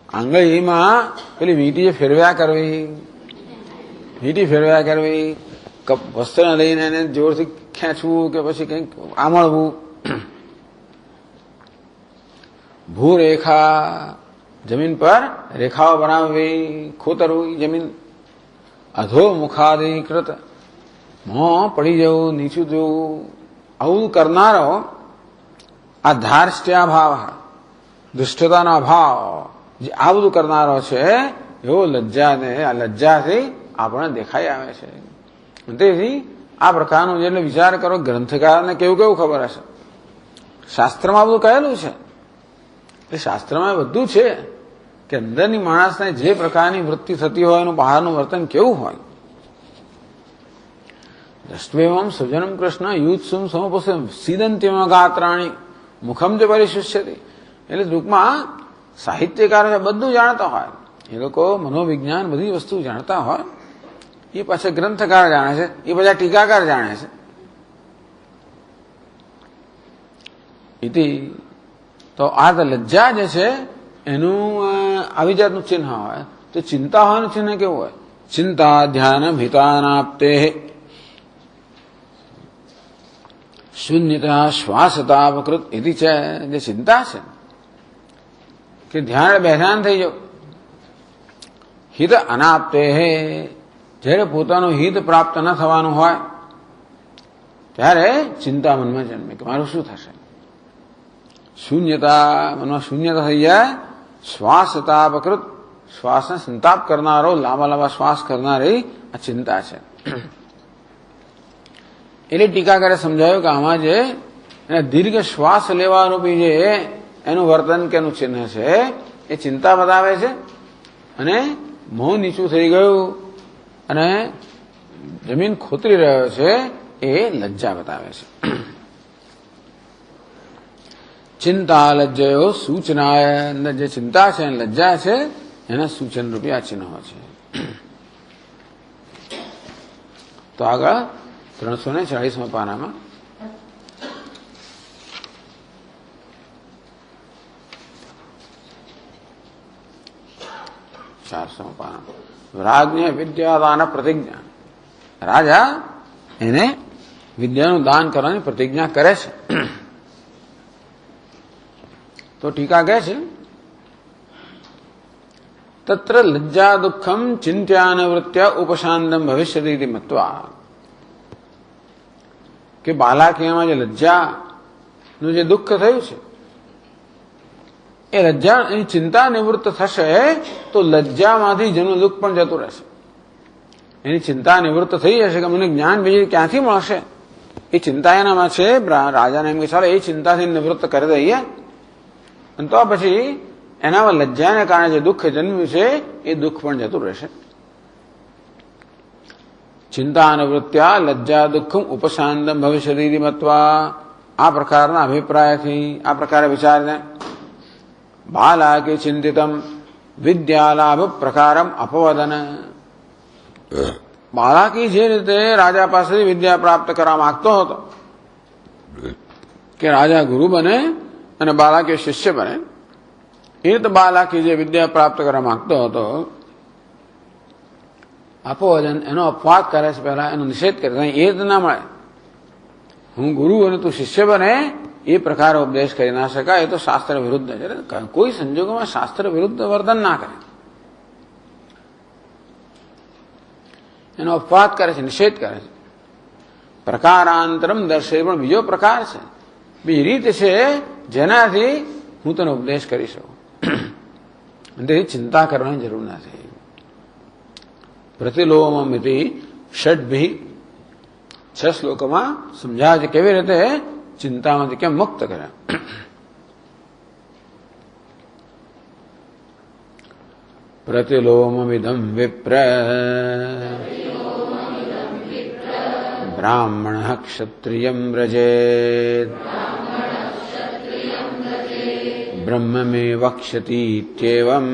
[SPEAKER 1] આંગળીમાં પેલી વીંટી ફેરવ્યા કરવી, વસ્ત્રને લઈને એને જોરથી ખેંચવું કે પછી કંઈક આમળવું. ભૂરેખા, જમીન પર રેખાઓ બનાવવી, ખોતરવું જમીન. અધો મુખાદિકૃત, મોં પડી જવું, નીચું જવું, આવું કરનારો આ ધાર્ષ્ટ્યાભાવ, દુષ્ટતાનો અભાવ, જે આ બધું કરનારો છે એવો લજ્જાને, આ લજ્જાથી આપણને દેખાઈ આવે છે. તેથી આ પ્રકારનું એટલે વિચાર કરો, ગ્રંથકારને કેવું કેવું ખબર હશે. શાસ્ત્રમાં બધું કહેલું છે. એ શાસ્ત્રમાં બધું છે કે અંદરની માણસને જે પ્રકારની વૃત્તિ થતી હોય એનું બહારનું વર્તન કેવું હોય. દ્રષ્ટવેમ સજનમ કૃષ્ણ યુત્સુમ સમપુષમ સીદંત્યમ ગાત્રાણી મુખમ જ પરિશુષ્યતિ. એટલે ટૂંકમાં સાહિત્યકારો બધું જાણતા હોય, એ લોકો મનોવિજ્ઞાન બધી વસ્તુ જાણતા હોય. એ પાછા ગ્રંથકાર જાણે છે, એ બધા ટીકાકાર જાણે છે. ઇતિ, તો આ લજ્જા જે છે એનું આવી જાતનું ચિહ્ન હોય. તો ચિંતા હોવાનું ચિહ્ન કેવું હોય? ચિંતા ધ્યાન ભીતાનાપ્તે શૂન્યતા શ્વાસતાવકૃત એથી છે. જે ચિંતા છે કે ધ્યાન બેધાન થઈ જાવ. હિત અનાપ્તે, જ્યારે પોતાનું હિત પ્રાપ્ત ન થવાનું હોય ત્યારે ચિંતા મનમાં જન્મે કે મારું શું થશે. શૂન્યતા, મનમાં શૂન્યતા થઈ જાય. શ્વાસતાપકૃત, શ્વાસને સંતાપ કરનારો, લાંબા લાંબા શ્વાસ કરનારી આ ચિંતા છે. એટલે ટીકાકારે સમજાયું કે આમાં જે દીર્ઘ શ્વાસ લેવારૂપી જે એનું વર્તન કે એનું ચિહ્ન છે એ ચિંતા બતાવે છે. અને મોં નીચું થઈ ગયું અને જમીન ખોતરી રહ્યો છે એ લજ્જા બતાવે છે. ચિંતા લજ્જયો સૂચનાય, જે ચિંતા છે લજ્જા છે એના સૂચન રૂપી આ ચિહ્નો છે. તો આગળ 340 પાનામાં રાજ્ઞ વિદ્યાદાન પ્રતિજ્ઞા. રાજા એને વિદ્યાનું દાન કરવાની પ્રતિજ્ઞા કરે છે. તો ટીકા કહે છે, તત્ર લજ્જા દુઃખમ ચિંત્યાનવૃત્યા ઉપશાંતમ ભવિષ્યતિ મત્વા. કે બાલાકીયામાં જે લજ્જાનું જે દુઃખ થયું છે એ લજ્જા, એની ચિંતા નિવૃત્ત થશે તો લજ્જામાંથી જેનું દુઃખ પણ જતું રહેશે. એની ચિંતા નિવૃત્ત થઈ જશે કે મને જ્ઞાન બીજી ક્યાંથી મળશે. એ ચિંતા એનામાં છે. રાજાને એમ કે ચાલો એ ચિંતાથી નિવૃત્ત કરી દઈએ. અને તો પછી એનામાં લજ્જાને કારણે જે દુઃખ જન્મ્યું છે એ દુઃખ પણ જતું રહેશે. ચિંતાનવૃત્યા લજ્જા દુઃખમ ઉપશાંતમ ભવિષ્યતિ મત્વા. આ પ્રકારના અભિપ્રાયથી, આ પ્રકારે વિચારને બાલાકે ચિંતિતમ વિદ્યાલાભ પ્રકારમ અપવદન. બાલાકી જે રીતે રાજા પાસેથી વિદ્યા પ્રાપ્ત કરવા માંગતો હતો કે રાજા ગુરુ બને અને બાલાકી શિષ્ય બને, એ રીતે બાલાકી જે વિદ્યા પ્રાપ્ત કરવા માંગતો હતો, આપોવચન એનો અપવાદ કરે છે, પહેલા એનો નિષેધ કરે છે. એ જ ના મળે. હું ગુરુ અને તું શિષ્ય બને એ પ્રકારે ઉપદેશ કરી ના શકાય. એ તો શાસ્ત્ર વિરુદ્ધ છે. કોઈ સંજોગોમાં શાસ્ત્ર વિરુદ્ધ વર્તન ના કરે, એનો અપવાદ કરે છે, નિષેધ કરે છે. પ્રકારાંતરમ દર્શે, પણ બીજો પ્રકાર છે, બીજી રીત છે જેનાથી હું તને ઉપદેશ કરી શકું. તેથી ચિંતા કરવાની જરૂર નથી. પ્રતિલોમમિતિ ષડભિ, 6 શ્લોકોમાં સમજાવે છે કેવી રીતે ચિંતામાંથી કેમ મુક્ત કરે. પ્રતિલોમમિદં વિપ્ર બ્રાહ્મણઃ ક્ષત્રિયં વ્રજેત બ્રહ્મમે વક્ષ્યતીત્યેવં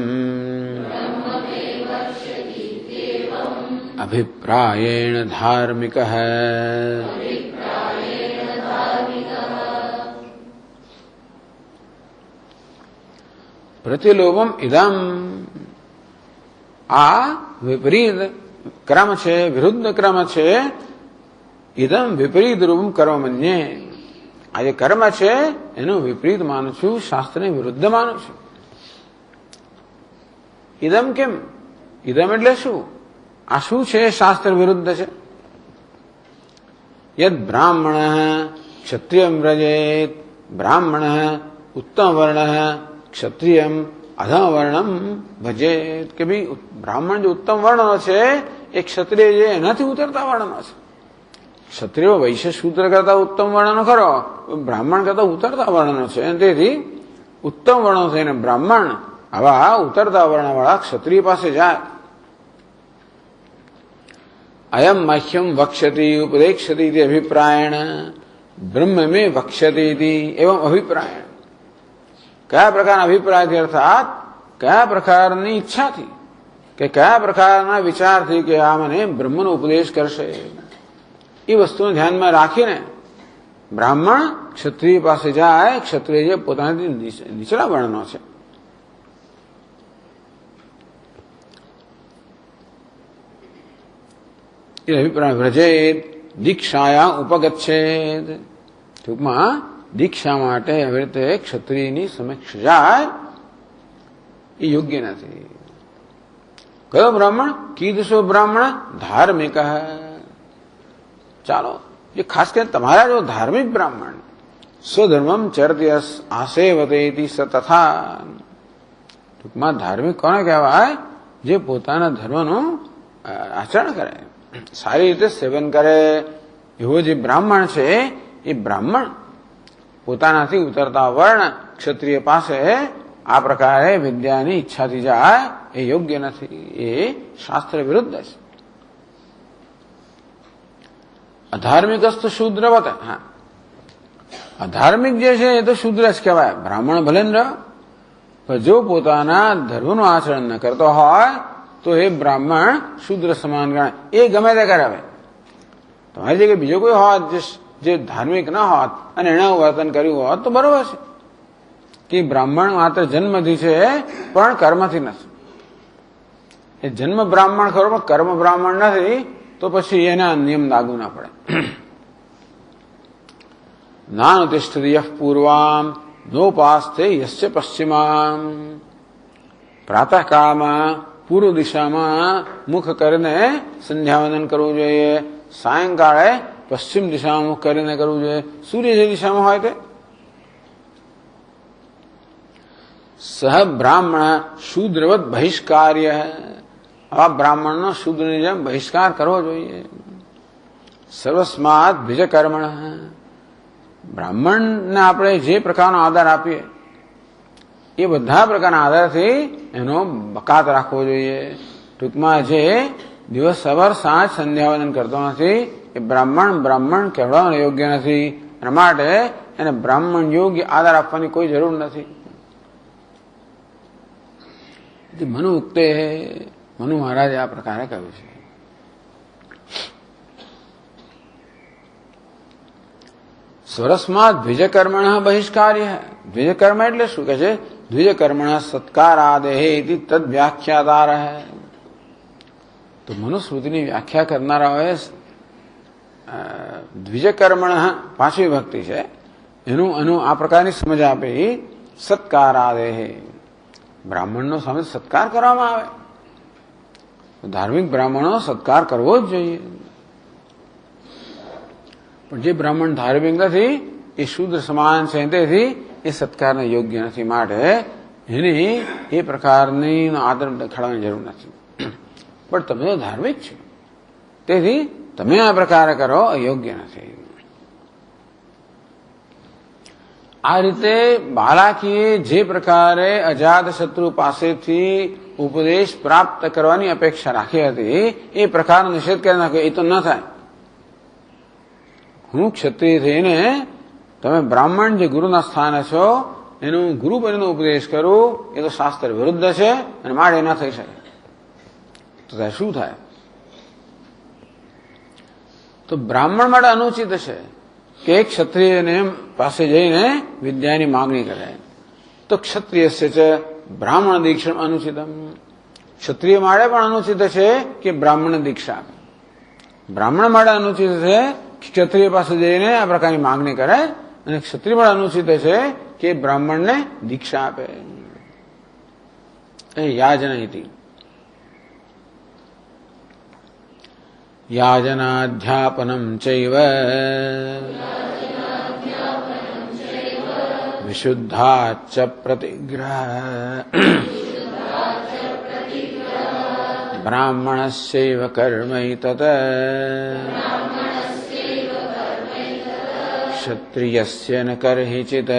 [SPEAKER 1] અભિપ્રાયેણ ધાર્મિકઃ. પ્રતિલોભમ ઇદમ, આ વિપરીત ક્રમ છે, વિરુદ્ધ ક્રમ છે. ઇદમ વિપરીત રૂપમ કર્મ મન્યે, આ જે કર્મ છે એનું વિપરીત માનું છું, શાસ્ત્રને વિરુદ્ધ માનું છું. ઇદમ કેમ? ઇદમ એટલે શું? આ શું છે? શાસ્ત્ર વિરુદ્ધ છે. યદ બ્રાહ્મણ ક્ષત્રિયમ વ્રજેત, બ્રાહ્મણ ઉત્તમ વર્ણ ક્ષત્રિયમ અધમ વર્ણમ ભજેત, કે ભાઈ બ્રાહ્મણ જે ઉત્તમ વર્ણનો છે એ ક્ષત્રિય જે એનાથી ઉતરતા વર્ણનો છે. ક્ષત્રિયો વૈશ્ય શૂદ્ર કરતા ઉત્તમ વર્ણનો ખરો, બ્રાહ્મણ કરતા ઉતરતા વર્ણનો છે. તેથી ઉત્તમ વર્ણો થઈને બ્રાહ્મણ આવા ઉતરતા વર્ણવાળા ક્ષત્રિય પાસે જાય. અયમ મહ્યમ વક્ષ્યતિ ઉપદેક્ષ્યતિ અભિપ્રાયણ બ્રહ્મ મે વક્ષ્યતિ એવમ અભિપ્રાયણ. કયા પ્રકારના અભિપ્રાયથી, અર્થાત કયા પ્રકારની ઈચ્છાથી કે કયા પ્રકારના વિચારથી કે આ મને બ્રહ્મનો ઉપદેશ કરશે, એ વસ્તુને ધ્યાનમાં રાખીને બ્રાહ્મણ ક્ષત્રિય પાસે જાય. ક્ષત્રિય જે પોતાનાથી નીચલા વર્ણનો છે. એ અભિપ્રાય વ્રજેત દીક્ષાયા ઉપગચ્છેદ, ટૂંકમાં દીક્ષા માટે આવી રીતે ક્ષત્રિયની સમક્ષ જાય એ યોગ્ય નથી. કયો બ્રાહ્મણ? કીદૃશો બ્રાહ્મણ ધાર્મિક. ચાલો, જે ખાસ કરીને તમારા જો ધાર્મિક બ્રાહ્મણ સ્વધર્મમ ચરતી આસેવતે સ તથા, ટૂંકમાં ધાર્મિક કોને કહેવાય? જે પોતાના ધર્મનું આચરણ કરે, સારી રીતે સેવન કરે. એવો જે બ્રાહ્મણ છે એ બ્રાહ્મણ પોતાનાથી ઉતરતા વર્ણ ક્ષત્રિય પાસે આ પ્રકારે વિદ્યાની ઈચ્છાથી જાય એ યોગ્ય નથી. એ શાસ્ત્ર વિરુદ્ધ છે. અધાર્મિકસ્તુ શૂદ્રવત. હા, અધાર્મિક જે છે એ તો શૂદ્ર જ કહેવાય. બ્રાહ્મણ ભલે ન રહ્યો, પણ જો પોતાના ધર્મનું આચરણ ન કરતો હોય તો એ બ્રાહ્મણ શૂદ્ર સમાન ગણાય. એ ગમે તે કરે. હવે તમારી જગ્યાએ બીજો કોઈ હોત જે ધાર્મિક ન હોત અને એણે વર્તન કર્યું હોત તો બરોબર છે કે બ્રાહ્મણ માત્ર જન્મથી છે પણ કર્મથી નથી. એ જન્મ બ્રાહ્મણ ખરો પણ કર્મ બ્રાહ્મણ નથી, તો પછી એના નિયમ લાગુ ના પડે. નાનુતિષ્ઠતિ યઃ પૂર્વામ નોપાસ્તે યસ્ય પશ્ચિમામ. પ્રાતઃકાળમાં પૂર્વ દિશામાં મુખ કરીને સંધ્યાવંદન કરવું જોઈએ. સાયંકાળે પશ્ચિમ દિશામાં મુખ કરીને કરવું જોઈએ. સૂર્ય જે દિશામાં હોય તે. સહ બ્રાહ્મણ શૂદ્રવત બહિષ્કાર્ય. આવા બ્રાહ્મણનો શૂદ્રની જેમ બહિષ્કાર કરવો જોઈએ. સર્વસ્માત દ્વિજકર્મણ. બ્રાહ્મણને આપણે જે પ્રકારનો આદર આપીએ એ બધા પ્રકારના આધારથી એનો બકાત રાખવો જોઈએ. ટૂંકમાં જે દિવસ સવાર સાંજ સંધ્યાવંદન કરતો નથી એ બ્રાહ્મણ કહેવાનું યોગ્ય નથી. એના માટે એને બ્રાહ્મણ યોગ્ય આધાર આપવાની કોઈ જરૂર નથી. મનુ ઉક્તે, મનુ મહારાજે આ પ્રકારે કહ્યું છે. સ્વરસમાં દ્વિજકર્મણ બહિષ્કાર્ય. દ્વિજકર્મ એટલે શું કહે છે? દ્વિજકર્મણ સત્કારાદેહે ઇતિ તદ વ્યાખ્યાતાર. તો મનુસ્મૃતિની વ્યાખ્યા કરનારાઓએ દ્વિજકર્મણ પાંચમી વિભક્તિ છે એનું આ પ્રકારની સમજ આપી. સત્કારાદેહે, બ્રાહ્મણનો સામે સત્કાર કરવામાં આવે. ધાર્મિક બ્રાહ્મણો સત્કાર કરવો જ જોઈએ. પણ જે બ્રાહ્મણ ધાર્મિક નથી એ શુદ્ર સમાન છે, તેથી એ સત્કારને યોગ્ય નથી. માટે એની એ પ્રકારની આદર દેખાડવાની જરૂર નથી. પણ તમે તો ધાર્મિક છો, તેથી તમે આ પ્રકારે કરો અયોગ્ય નથી. આ રીતે બાલાકીએ જે પ્રકારે અજાતશત્રુ પાસેથી ઉપદેશ પ્રાપ્ત કરવાની અપેક્ષા રાખી હતી એ પ્રકારનો નિષેધ કરી નાખ્યો. એ તો ન થાય. હું ક્ષત્રિય થઈને તમે બ્રાહ્મણ જે ગુરુના સ્થાને છો એનું ગુરુ બનીને ઉપદેશ કરું એ તો શાસ્ત્ર વિરુદ્ધ છે અને મારે ન થઈ શકે. તો શું થાય? તો બ્રાહ્મણ માટે અનુચિત છે કે એક ક્ષત્રિયને પાસે જઈને વિદ્યાની માગણી કરે. તો ક્ષત્રિયસ્ય છે બ્રાહ્મણ દીક્ષા અનુચિતમ. ક્ષત્રિય માટે પણ અનુચિત છે કે બ્રાહ્મણ દીક્ષા. બ્રાહ્મણ માટે અનુચિત છે ક્ષત્રિય પાસે જઈને આ પ્રકારની માગણી કરે, અને ક્ષત્રિય માટે અનુચિત છે કે બ્રાહ્મણને દીક્ષા આપે. યાજના ઇતિ યાજનાધ્યાપનમ ચૈવ વિશુદ્ધાચ પ્રતિગ્રહ બ્રાહ્મણસ્યૈવ કર્મૈતત ક્ષત્રિયસ્ય ન કર્હિચિત.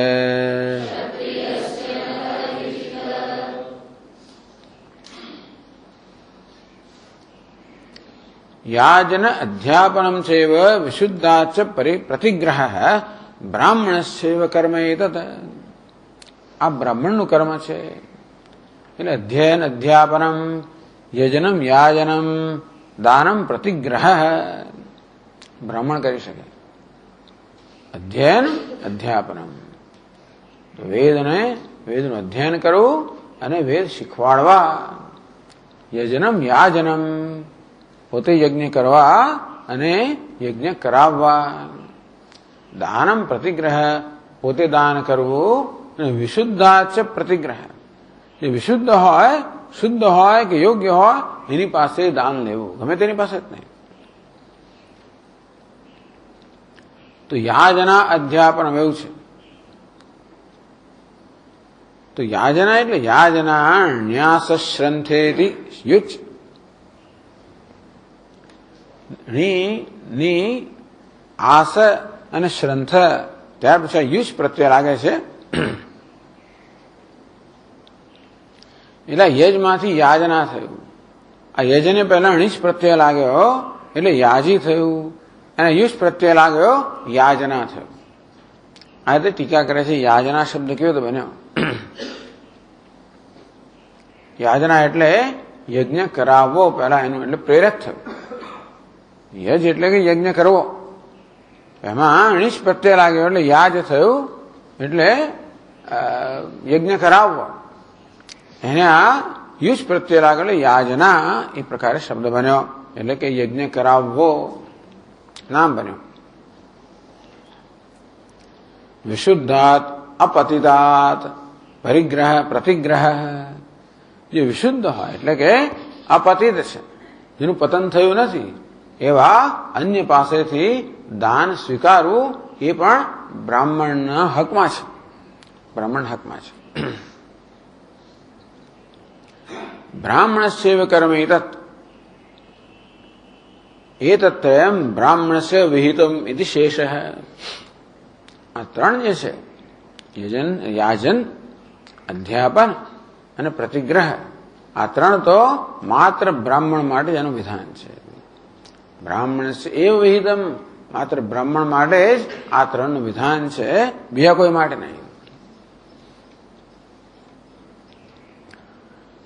[SPEAKER 1] યાજન અધ્યાપનમ ચૈવ વિશુદ્ધાચ પ્રતિગ્રહ બ્રાહ્મણસ્યૈવ કર્મૈતત. આ બ્રાહ્મણનું કર્મ છે. એટલે અધ્યયન અધ્યાપનમ યજનમ યાજનમ દાનમ પ્રતિગ્રહ બ્રાહ્મણ કરી શકે. અધ્યયન અધ્યાપનમ, વેદનું અધ્યયન કરવું અને વેદ શીખવાડવા. યજનમ યાજનમ, પોતે યજ્ઞ કરવા અને યજ્ઞ કરાવવા. દાનમ પ્રતિગ્રહ, પોતે દાન કરવું. અને વિશુદ્ધાચ પ્રતિગ્રહ, જે વિશુદ્ધ હોય, શુદ્ધ હોય કે યોગ્ય હોય એની પાસે દાન લેવું, ગમે તેની પાસે જ નહીં. તો યાજના અધ્યાપન એવું છે. તો યાજના એટલે યાજના ન્યાસ શ્રંથેતિ યુચ. ની આસ અને શ્રંથ, ત્યાર પછી યુષ પ્રત્યય લાગે છે. એટલે યજમાંથી યાજના થયું. આ યજને પહેલા અણીશ પ્રત્યય લાગ્યો એટલે યાજી થયું, અને યુષ પ્રત્યય લાગ્યો યાજના થયું. આ રીતે ટીકા કરે છે. યાજના શબ્દ કેવો તો બન્યો? યાજના એટલે યજ્ઞ કરાવવો, પહેલા એનું એટલે પ્રેરક થયું. યજ એટલે કે યજ્ઞ કરવો, એમાં અણીશ પ્રત્યય લાગ્યો એટલે યાજ થયું, એટલે યજ્ઞ કરાવવો. એને આ યુષ પ્રત્યય લાગ્યો એટલે યાજના એ પ્રકારે શબ્દ બન્યો. એટલે કે યજ્ઞ કરાવવો નામ બન્યું. વિશુદ્ધાત અપતિતાત પરિગ્રહ પ્રતિગ્રહ. જે વિશુદ્ધ હોય એટલે કે અપતિત છે, જેનું પતન થયું નથી, એવા અન્ય પાસેથી દાન સ્વીકારવું એ પણ બ્રાહ્મણના હકમાં છે. બ્રાહ્મણ હકમાં છે. બ્રાહ્મણસ્યૈવ કર્મ એતત્રયમ બ્રાહ્મણસ્ય વિહિતમ ઇતિ શેષ. આ ત્રણ જે છે, યાજન, અધ્યાપન અને પ્રતિગ્રહ, આ ત્રણ તો માત્ર બ્રાહ્મણ માટે એનું વિધાન છે. બ્રાહ્મણસ્ય એવ વિહિતમ, માત્ર બ્રાહ્મણ માટે જ આ ત્રણનું વિધાન છે, બીજા કોઈ માટે નહીં.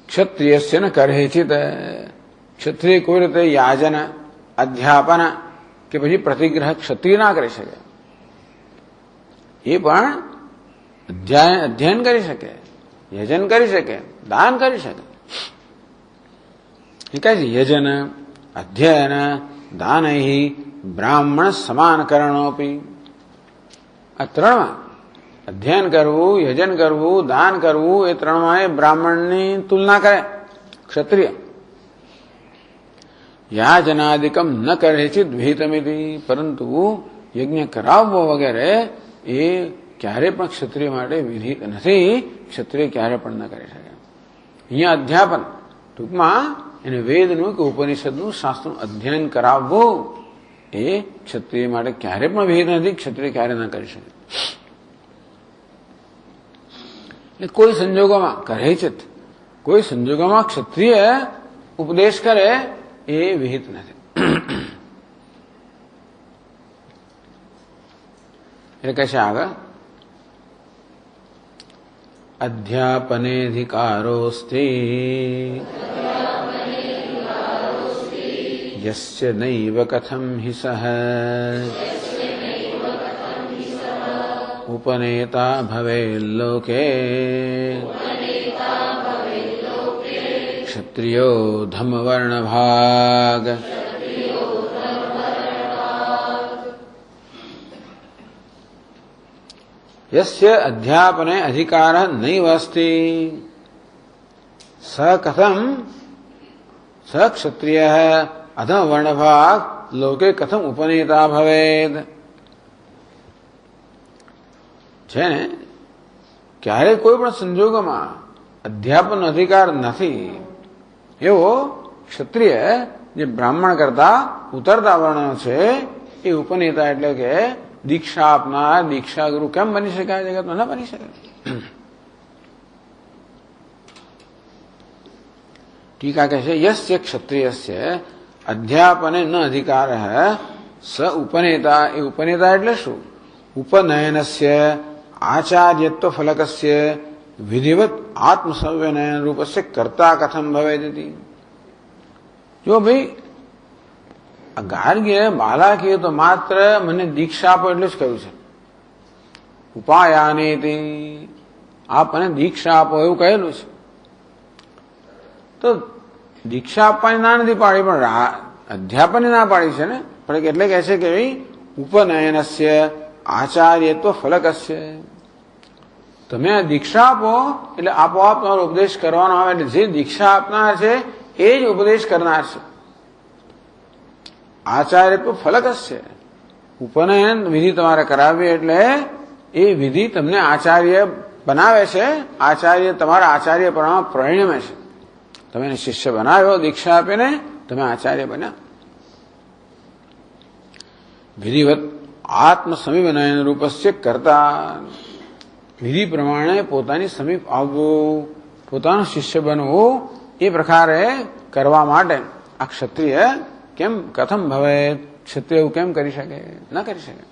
[SPEAKER 1] ક્ષત્રિયસ્ય ન કર્હિચિત. ક્ષત્રિય કોઈ રીતે યાજન, અધ્યાપન કે પછી પ્રતિગ્રહ ક્ષત્રિય ના કરી શકે. એ પણ અધ્યયન કરી શકે, યજન કરી શકે, દાન કરી શકે. એ કહે છે યજન અધ્યયન દાનૈ બ્રાહ્મણ સમાનકરણોપી. આ ત્રણમાં અધ્યયન કરવું, યજન કરવું, દાન કરવું, એ ત્રણમાં એ બ્રાહ્મણની તુલના કરે ક્ષત્રિય. યાજનાદિકમ ન કરે છે દ્વિહિતમિતિ, પરંતુ યજ્ઞ કરાવવો વગેરે એ ક્યારે પણ ક્ષત્રિય માટે વિધિત નથી, ક્ષત્રિય ક્યારે પણ ન કરી શકે. અહીંયા અધ્યાપન, ટૂંકમાં એને વેદનું કે ઉપનિષદનું શાસ્ત્રનું અધ્યયન કરાવવું એ ક્ષત્રિય માટે ક્યારે પણ વિહિત નથી, ક્ષત્રિય ક્યારે ન કરી શકે. એટલે કોઈ સંજોગોમાં કરે છે, કોઈ સંજોગોમાં ક્ષત્રિય ઉપદેશ કરે એ વિહિત નથી. એટલે કહે છે આગળ અધ્યાપનેધિકારોસ્તે યસ્ય નૈવ કથમ હિ સહ ઉપનેતા ભવેલ્લોકે ક્ષત્રિયો ધમવર્ણભાગ. યસ્ય અધ્યાપને અધિકાર નૈવ અસ્તિ સ કથમ સ ક્ષત્રિય અધમવર્ણભાગ લોકે કથમ ઉપનેતા ભવેદ. છે ને ક્યારેય કોઈ પણ સંજોગોમાં અધ્યાપન અધિકાર નથી એવો ક્ષત્રિય જે બ્રાહ્મણ કરતા ઉતરતા વર્ણ છે એ ઉપનેતા એટલે કે દીક્ષા આપનાર દીક્ષા ગુરુ કેમ બની શકાય? જગતમાં ન બની શકે. ટીકા કહે છે યસ્ય ક્ષત્રિયસ્ય અધ્યાપને ન અધિકાર સ ઉપનેતા. એ ઉપનેતા એટલે શું? ઉપનયનસ્ય આચાર્યત્વ ફલકસ્ય વિધિવત આત્મસંવનયન રૂપસ્ય કર્તા કથમ ભવેદિતિ. જો ભાઈ આ ગાર્ગ્ય બાલાકીએ તો માત્ર મને દીક્ષા આપો એટલે જ કહ્યું છે. ઉપાયાનેતી, આપ મને દીક્ષા આપો એવું કહેલું છે. તો દીક્ષા આપવાની ના નથી પાડી, પણ અધ્યાપન ના પાડી છે ને. પણ એટલે કહે છે કે ઉપનયનસ્ય આચાર્યત્વ ફલકસ્ય, તમે આ દીક્ષા આપો એટલે આપોઆપ તમારો ઉપદેશ કરવાનો આવે. એટલે જે દીક્ષા આપનાર છે એ જ ઉપદેશ કરનાર છે. આચાર્યત્વ ફલકસ્ય, ઉપનયન વિધિ તમારે કરાવી એટલે એ વિધિ તમને આચાર્ય બનાવે છે. આચાર્ય તમારા આચાર્ય પરિણમે છે. તમે એને શિષ્ય બનાવ્યો દીક્ષા આપીને, તમે આચાર્ય બન્યા. વિધિવત આત્મસમીપનયન રૂપસ્ય કરતા, વિધિ પ્રમાણે પોતાની સમીપ આવવું, પોતાનું શિષ્ય બનવું, એ પ્રકારે કરવા માટે આ ક્ષત્રિય કેમ કથમ ભવે, ક્ષત્રિય એવું કેમ કરી શકે? ન કરી શકે.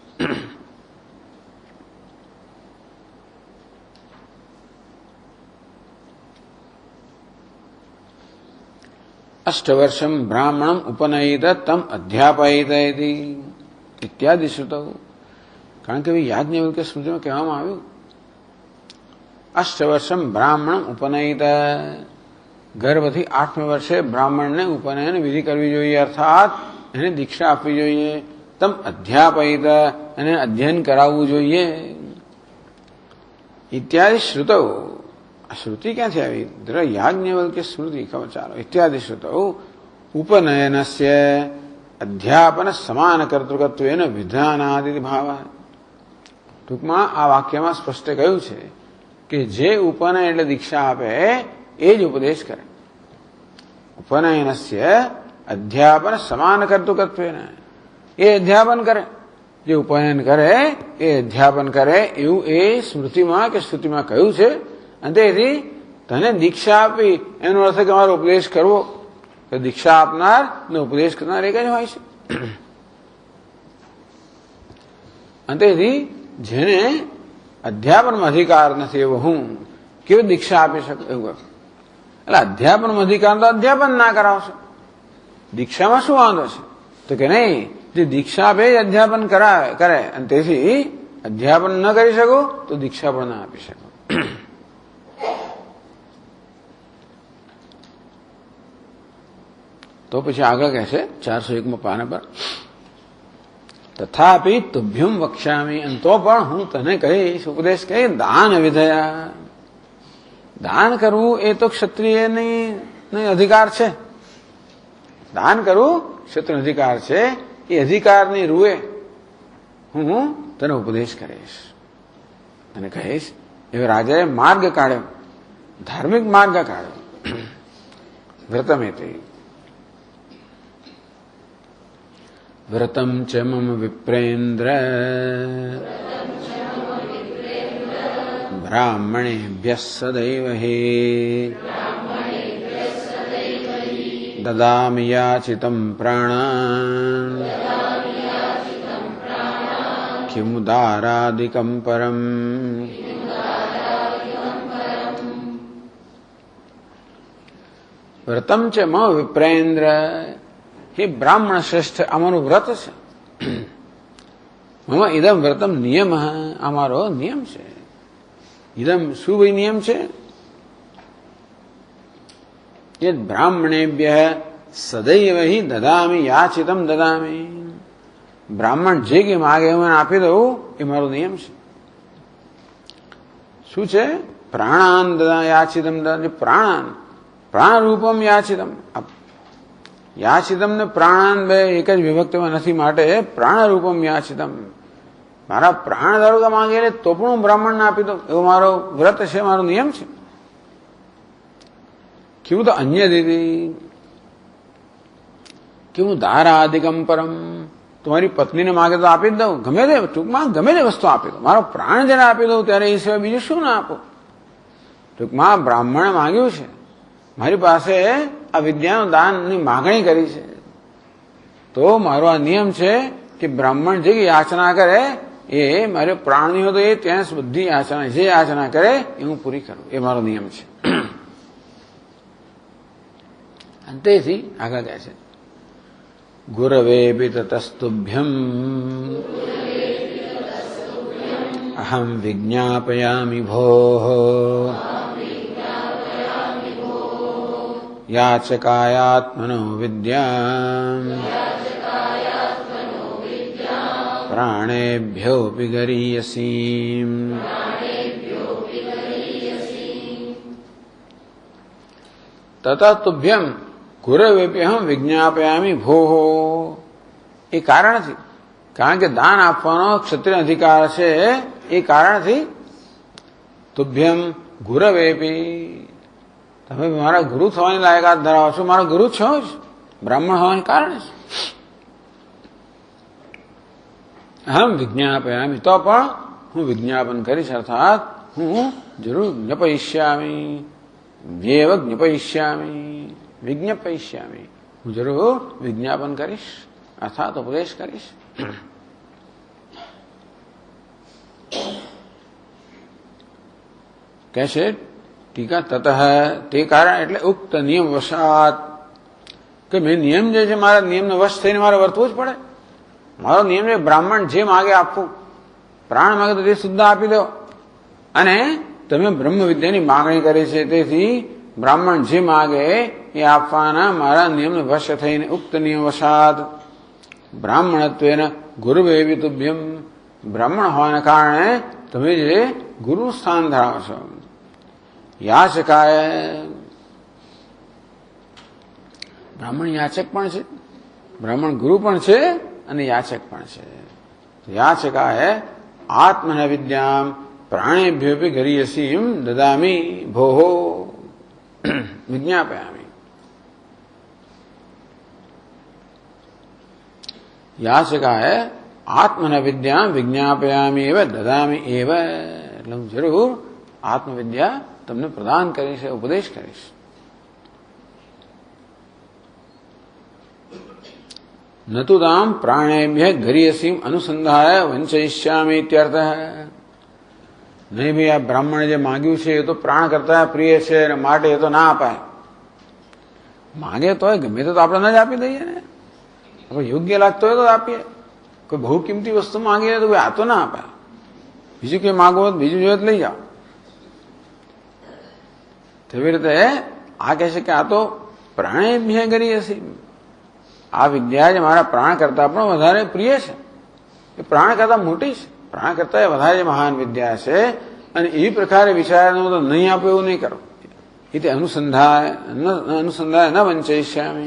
[SPEAKER 1] અષ્ટવર્ષમ બ્રાહ્મણમ ઉપનયિત તમ અધ્યાપયિત ઇત્યાદિ શ્રુતો. કારણ કે યાજ્ઞવલ્ક્ય સ્મૃતિમાં કહેવામાં આવ્યું અષ્ટવર્ષમ બ્રાહ્મણમ ઉપનયિત, ગર્ભથી 8મે વર્ષે બ્રાહ્મણને ઉપનયન વિધિ કરવી જોઈએ, અર્થાત એને દીક્ષા આપવી જોઈએ. તમ અધ્યાપયિત, અને અધ્યયન કરાવવું જોઈએ. ઇત્યાદિ શ્રુતો, આ શ્રુતિ ક્યાંથી આવી? યાજ્ઞવલ્ક્ય સ્મૃતિ. ચાલો ઇત્યાદિ શ્રુતો ઉપનયનસ્ય અધ્યાપન સમાન કર્તૃકત્વેન વિધાનાદિ ભાવ. ટૂંકમાં આ વાક્યમાં સ્પષ્ટ કહ્યું છે કે જે ઉપનયન એટલે દીક્ષા આપે એ જ ઉપદેશ કરે. ઉપનયનસ્ય અધ્યાપન સમાન કર્તૃકત્વેન, એ અધ્યાપન કરે. જે ઉપનયન કરે એ અધ્યાપન કરે એવું એ સ્મૃતિમાં કે શ્રુતિમાં કહ્યું છે. અને તેથી તને દીક્ષા આપી એનો અર્થ કે મારો ઉપદેશ કરવો. તો દીક્ષા આપનાર ને ઉપદેશ કરનાર એક જ હોય છે. અને તેથી જેને અધ્યાપનમાં અધિકાર નથી એવો હું કેવી દીક્ષા આપી શકું? એવું એટલે અધ્યાપનમાં અધિકાર તો અધ્યાપન ના કરાવશે. દીક્ષામાં શું વાંધો છે? તો કે નહીં, જે દીક્ષા આપે એ અધ્યાપન કરે. અને તેથી અધ્યાપન ન કરી શકો તો દીક્ષા પણ ના આપી શકો. તો પછી આગળ કહે છે 401 પાના પર, તથાપી તુભ્યમ વક્ષ્યામી, અને તો પણ હું તને કહીશ, ઉપદેશ કહી, દાન વિધયા. દાન કરવું એ તો ક્ષત્રિયની અધિકાર છે. દાન કરવું ક્ષત્રિય અધિકાર છે. એ અધિકારની રૂએ હું તને ઉપદેશ કરીશ, તને કહીશ. એ રાજાએ માર્ગ કાઢ્યો, ધાર્મિક માર્ગ કાઢ્યો. વ્રતમ એ વ્રતમ ચ મમ વિપ્રેન્દ્ર બ્રાહ્મણેભ્યઃ સદૈવ હિ દદામિ યાચિતં પ્રાણાન કિમુદારાદિકં પરમ. વ્રતમ ચ મમ વિપ્રેન્દ્ર, હે બ્રાહ્મણ શ્રેષ્ઠ, અમારું વ્રત છે. મમ ઇદમ વ્રતમ નિયમ, અમારો નિયમ છે. ઇદમ શું ભાઈ નિયમ છે? યદ બ્રાહ્મણેભ્ય સદૈવ હિ દદામિ યાચિતમ દદામિ. બ્રાહ્મણ જે કે માગે હું આપી દઉં, એ મારો નિયમ છે. શું છે? પ્રાણાન દદા યાચિતમ દદા, પ્રાણાન પ્રાણરૂપમ યાચિતમ. યાચિતમ ને પ્રાણાન બે એક જ વિભક્તિમાં નથી, માટે પ્રાણરૂપમ યાચિતમ. મારા પ્રાણ દારૂકા માંગે તો પણ હું બ્રાહ્મણને આપી દઉં, એવો મારો વ્રત છે, મારો નિયમ છે. કેવું તો અન્ય દીદી કેવું ધારાદિકમ પરમ, તમારી પત્નીને માગે તો આપી જ દઉં, ગમે તે ટૂંકમાં ગમે તે વસ્તુ આપી દઉં. મારો પ્રાણ જયારે આપી દઉં ત્યારે એ સિવાય બીજું શું ના આપો. ટૂંકમાં બ્રાહ્મણે માંગ્યું છે, મારી પાસે આ વિદ્યાનું દાનની માગણી કરી છે, તો મારો આ નિયમ છે કે બ્રાહ્મણ જે યાચના કરે એ મારે પ્રાણની હોય તો એ ત્યાં બધી યાચના, જે યાચના કરે એ હું પૂરી કરું, એ મારો નિયમ છે. અંતેથી આગળ કહે છે, ગુરવેપી તતસ્તુભ્યમ અહમ વિજ્ઞાપયામિ ભોઃ યાચકાયાત્મનો વિદ્યામ પ્રાણેભ્યોऽપि ગરીયસીમ. તથા તુભ્યમ ગુરવેપી અહમ વિજ્ઞાપયામિ ભોઃ. એ કારણથી, કારણ કે દાન આપવાનો ક્ષત્રિય અધિકાર છે, એ કારણથી તુભ્યમ ગુરવેપી, તમે મારા ગુરુ થવાની લાયકાત ધરાવો છો, મારા ગુરુ છો જ, બ્રાહ્મણ હોવાને કારણે છે. અહમ વિજ્ઞાપયામિ, તો પણ હું વિજ્ઞાપન કરીશ, અર્થાત હું જરૂર જ્ઞાપયિષ્યામિ, વ્યેવ જ્ઞાપયિષ્યામિ, વિજ્ઞાપયિષ્યામિ, હું જરૂર વિજ્ઞાપન કરીશ, અર્થાત ઉપદેશ કરીશ. કહે છે ટીકા, તતઃ તે કારણ એટલે ઉક્ત નિયમ વશાત, કે મેં નિયમ જે છે મારા નિયમને વશ થઈને મારે વર્તવું જ પડે. મારો નિયમ છે બ્રાહ્મણ જે માગે આપવું, પ્રાણ માગે તો તે શુદ્ધ આપી દો. અને તમે બ્રહ્મ વિદ્યાની માગણી કરી છે, તેથી બ્રાહ્મણ જે માગે એ આપવાના મારા નિયમને વશ થઈને ઉક્ત નિયમ વશાત બ્રાહ્મણત્વેન ગુરુવેવી તુભ્યમ, બ્રાહ્મણ હોવાના કારણે તમે જે ગુરુ સ્થાન ધરાવો છો. યાચકાય, બ્રાહ્મણ યાચક પણ છે, બ્રાહ્મણ ગુરુ પણ છે અને યાચક પણ છે. યાચકાય આત્મન વિદ્યામ પ્રાણેભ્યોપી ગરીયસીમ દદામિ ભોઃ વિજ્ઞાપયામિ. યાચકાય આત્મન વિદ્યામ વિજ્ઞાપયામિ એવ દદામિ એવ, એટલે હું જરૂર આત્મવિદ્યા તમને પ્રદાન કરીશ, ઉપદેશ કરીશ. નતુ તામ પ્રાણેભ્ય ગરીયસીમ અનુસંધાય વંચયિષ્યામિ ઇત્યર્થ. નહીં ભાઈ, આ બ્રાહ્મણે જે માંગ્યું છે એ તો પ્રાણ કરતા પ્રિય છે અને માટે એ તો ના અપાય. માગે તો ગમે તો આપણે ન જ આપી દઈએ ને, આપણે યોગ્ય લાગતો હોય તો આપીએ. કોઈ બહુ કિંમતી વસ્તુ માંગીએ તો આ તો ના અપાય. બીજું કંઈ માગો બીજું જોઈએ લઈ જાઓ. તેવી રીતે આ કહે છે કે આ તો પ્રાણેભ્ય કરી હશે. આ વિદ્યા જે મારા પ્રાણ કરતા પણ વધારે પ્રિય છે, એ પ્રાણ કરતા મોટી છે, પ્રાણ કરતા વધારે મહાન વિદ્યા છે. અને એ પ્રકારે વિચારનું તો નહીં આપે એવું નહીં કરો. એ અનુસંધાય ન વંચયિષ્યામિ.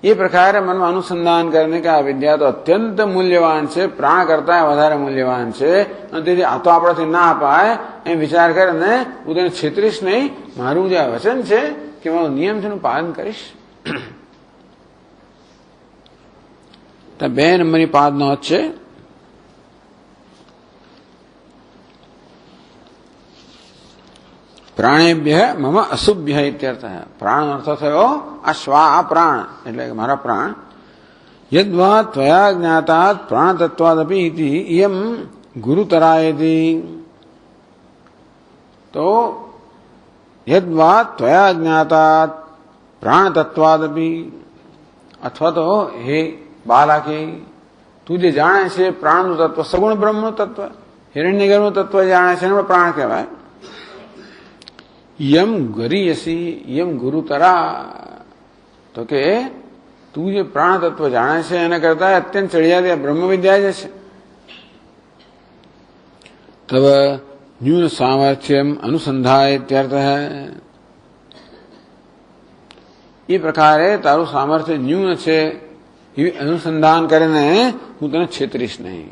[SPEAKER 1] એ પ્રકારે મનમાં અનુસંધાન કરીને કે આ વિદ્યા તો અત્યંત મૂલ્યવાન છે, પ્રાણ કરતા વધારે મૂલ્યવાન છે, અને તેથી આ તો આપણાથી ના અપાય એમ વિચાર કરીને હું તેને છેતરીશ નહીં. મારું જે વચન છે કે મારો નિયમ છે એનું પાલન કરીશ. 2 નંબરની પાદ નોંધ છે. પ્રાણેભ્ય મમ અશુભ્ય ઇત્યર્થ. પ્રાણ અર્થ થયો આ શ્વા, આ પ્રાણ એટલે મારા પ્રાણ. યદ્વા ત્વયા જ્ઞાતાત પ્રાણતત્વાદપી ઇતિ ઇયમ ગુરુતરાયતિ. તો યદ્વા ત્વયા જ્ઞાતાત પ્રાણતત્વાદપી, અથવા તો હે બાલાકી, તું જે જાણે છે પ્રાણનું તત્વ, સગુણ બ્રહ્મનું તત્વ, હિરણ્યગર્ભનું તત્વ જાણે છે એને પ્રાણ કહેવાય. યમ ગરીયસી યમ ગુરુતરા, તો કે તું જે પ્રાણ તત્વ જાણે છે એને કરતા અત્યંત ચડિયાતી બ્રહ્મ વિદ્યા જે છે. તવ ન્યૂન સામર્થ્યમ અનુસંધાય ત્યર્થ. એ પ્રકારે તારું સામર્થ્ય ન્યૂન છે એ અનુસંધાન કરીને હું તને છેતરીશ નહીં.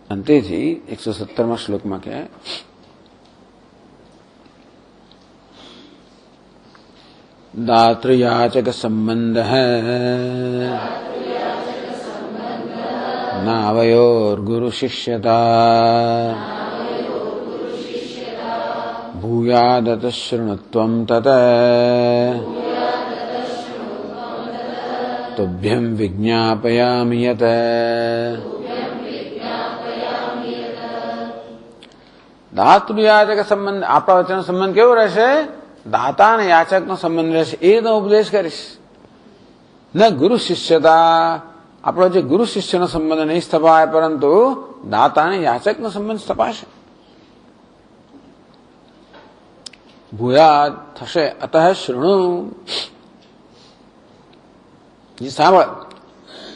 [SPEAKER 1] અંતેથી 117માં શ્લોકમાં કહે દાતૃયાચક સંબંધ નાવયોર ગુરુ શિષ્યતા ભૂયાદત શૃણુત્વમ તત તુભ્યં વિજ્ઞાપયામિ યત. દાતૃયાચક સંબંધ, આપણા વચ્ચેનો સંબંધ કેવો રહેશે? દાતા અને યાચકનો સંબંધ રહેશે. એ તો ઉપદેશ કરીશ. ન ગુરુ શિષ્યતા, આપણો જે ગુરુ શિષ્યનો સંબંધ નહીં સ્થપાય, પરંતુ દાતા અને યાચકનો સંબંધ સ્થપાશે. ભૂયાદ થશે. અતઃ શૃણુ, જે સાંભળ,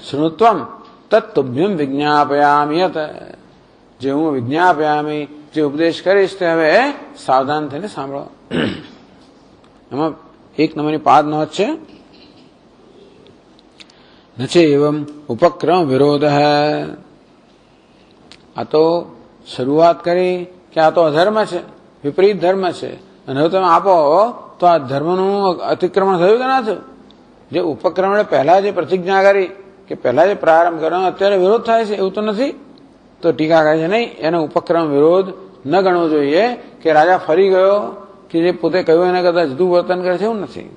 [SPEAKER 1] શૃણુત્વમ તત્તુભ્યમ વિજ્ઞાપયામિ યત, જે હું વિજ્ઞાપયામી, જે ઉપદેશ કરીશ તે હવે સાવધાન થઈને સાંભળો. એમાં 1 નંબરની પાદ નોંધ છે. નચે એવમ ઉપક્રમ વિરોધ. આ તો શરૂઆત કરી કે આ તો અધર્મ છે, વિપરીત ધર્મ છે, અને હવે તમે આપો તો આ ધર્મનું અતિક્રમણ થયું કે ના થયું? જે ઉપક્રમ પહેલા જે પ્રતિજ્ઞા કરી કે પહેલા જે પ્રારંભ કરવાનો અત્યારે વિરોધ થાય છે એવું તો નથી. તો ટીકા કરે છે નહીં, એનો ઉપક્રમ વિરોધ ન ગણવો જોઈએ કે રાજા ફરી ગયો કે જે પોતે કહ્યું એને કદાચ જુદું વર્તન કરે છે, એવું નથી.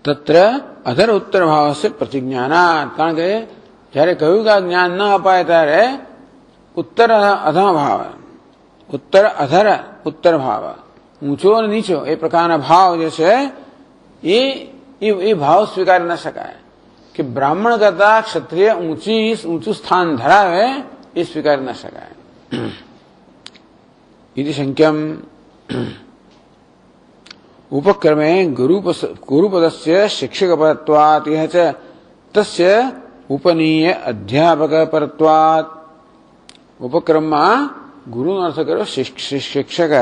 [SPEAKER 1] તત્ર અધર ઉત્તર ભાવ છે પ્રતિજ્ઞાના, કારણ કે જયારે કહ્યું કે આ જ્ઞાન ન અપાય ત્યારે ઉત્તર અધમ ભાવ, ઉત્તર અધર ઉત્તર ભાવ, ઊંચો અને નીચો એ પ્રકારના ભાવ જે છે એ ભાવ સ્વીકારી ન શકાય. કે બ્રાહ્મણ કરતા ક્ષત્રિય ઊંચું સ્થાન ધરાવે એ સ્વીકારી ન શકાય. ઇતિ શંક્યમ ઉપક્રમે ગુરુપદસ્ય શિક્ષકપરત્વાત ઇહ ચ તસ્ય ઉપનીય અધ્યાપક પરત્વાત. ઉપક્રમમાં ગુરુનો અર્થ કર્યો શિક્ષક,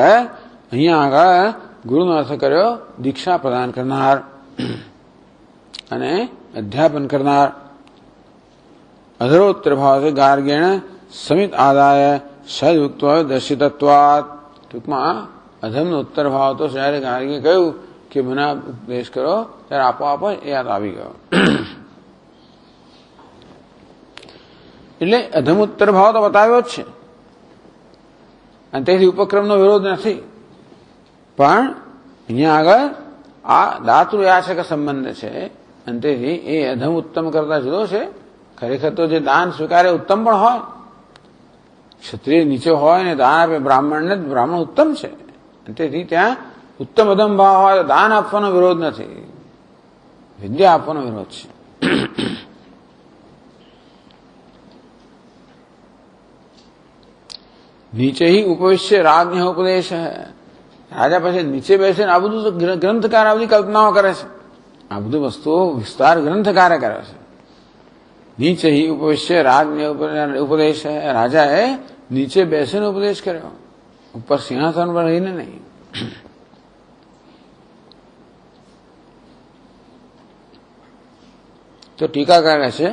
[SPEAKER 1] અહીંયા આગળ ગુરુનો અર્થ કર્યો દીક્ષા પ્રદાન કરનાર અને અધ્યાપન કરનાર. અધરોત્તર ભાવ છે ગાર્ગેણ સમિત આદાય સદયુક્ત દર્શિતત્વાત. ટૂંકમાં અધમનો ઉત્તર ભાવ તો જયારે ગાર્ગે કહ્યું કે મને ઉપદેશ કરો ત્યારે આપોઆપ એ યાદ આવી ગયો. એટલે અધમ ઉત્તર ભાવ તો બતાવ્યો જ છે, અને તેથી ઉપક્રમનો વિરોધ નથી. પણ અહીંયા આગળ આ દાતૃયાચક સંબંધ છે, અને તેથી એ અધમ ઉત્તમ કરતા જુદો છે. ખરેખર તો જે દાન સ્વીકારે ઉત્તમ પણ હોય, ક્ષત્રિય નીચે હોય ને દાન આપે બ્રાહ્મણને, બ્રાહ્મણ ઉત્તમ છે, તેથી ત્યાં ઉત્તમ અધમ ભાવ હોય તો દાન આપવાનો વિરોધ નથી, વિદ્યા આપવાનો વિરોધ છે. નીચે ही उपविश्य राज्ञ उपदेश है. રાજા પાસે નીચે બેસીને આ બધું ગ્રંથકાર આ બધી કલ્પનાઓ કરે છે, આ બધું વસ્તુઓ વિસ્તાર ગ્રંથકારે કરે છે. નીચે ही उपविश्य राज्ञ उपदेश है. રાજાએ નીચે બેસીને ઉપદેશ કર્યો, ઉપર સિંહાસન પર રહીને નહીં. તો ટીકાકાર છે.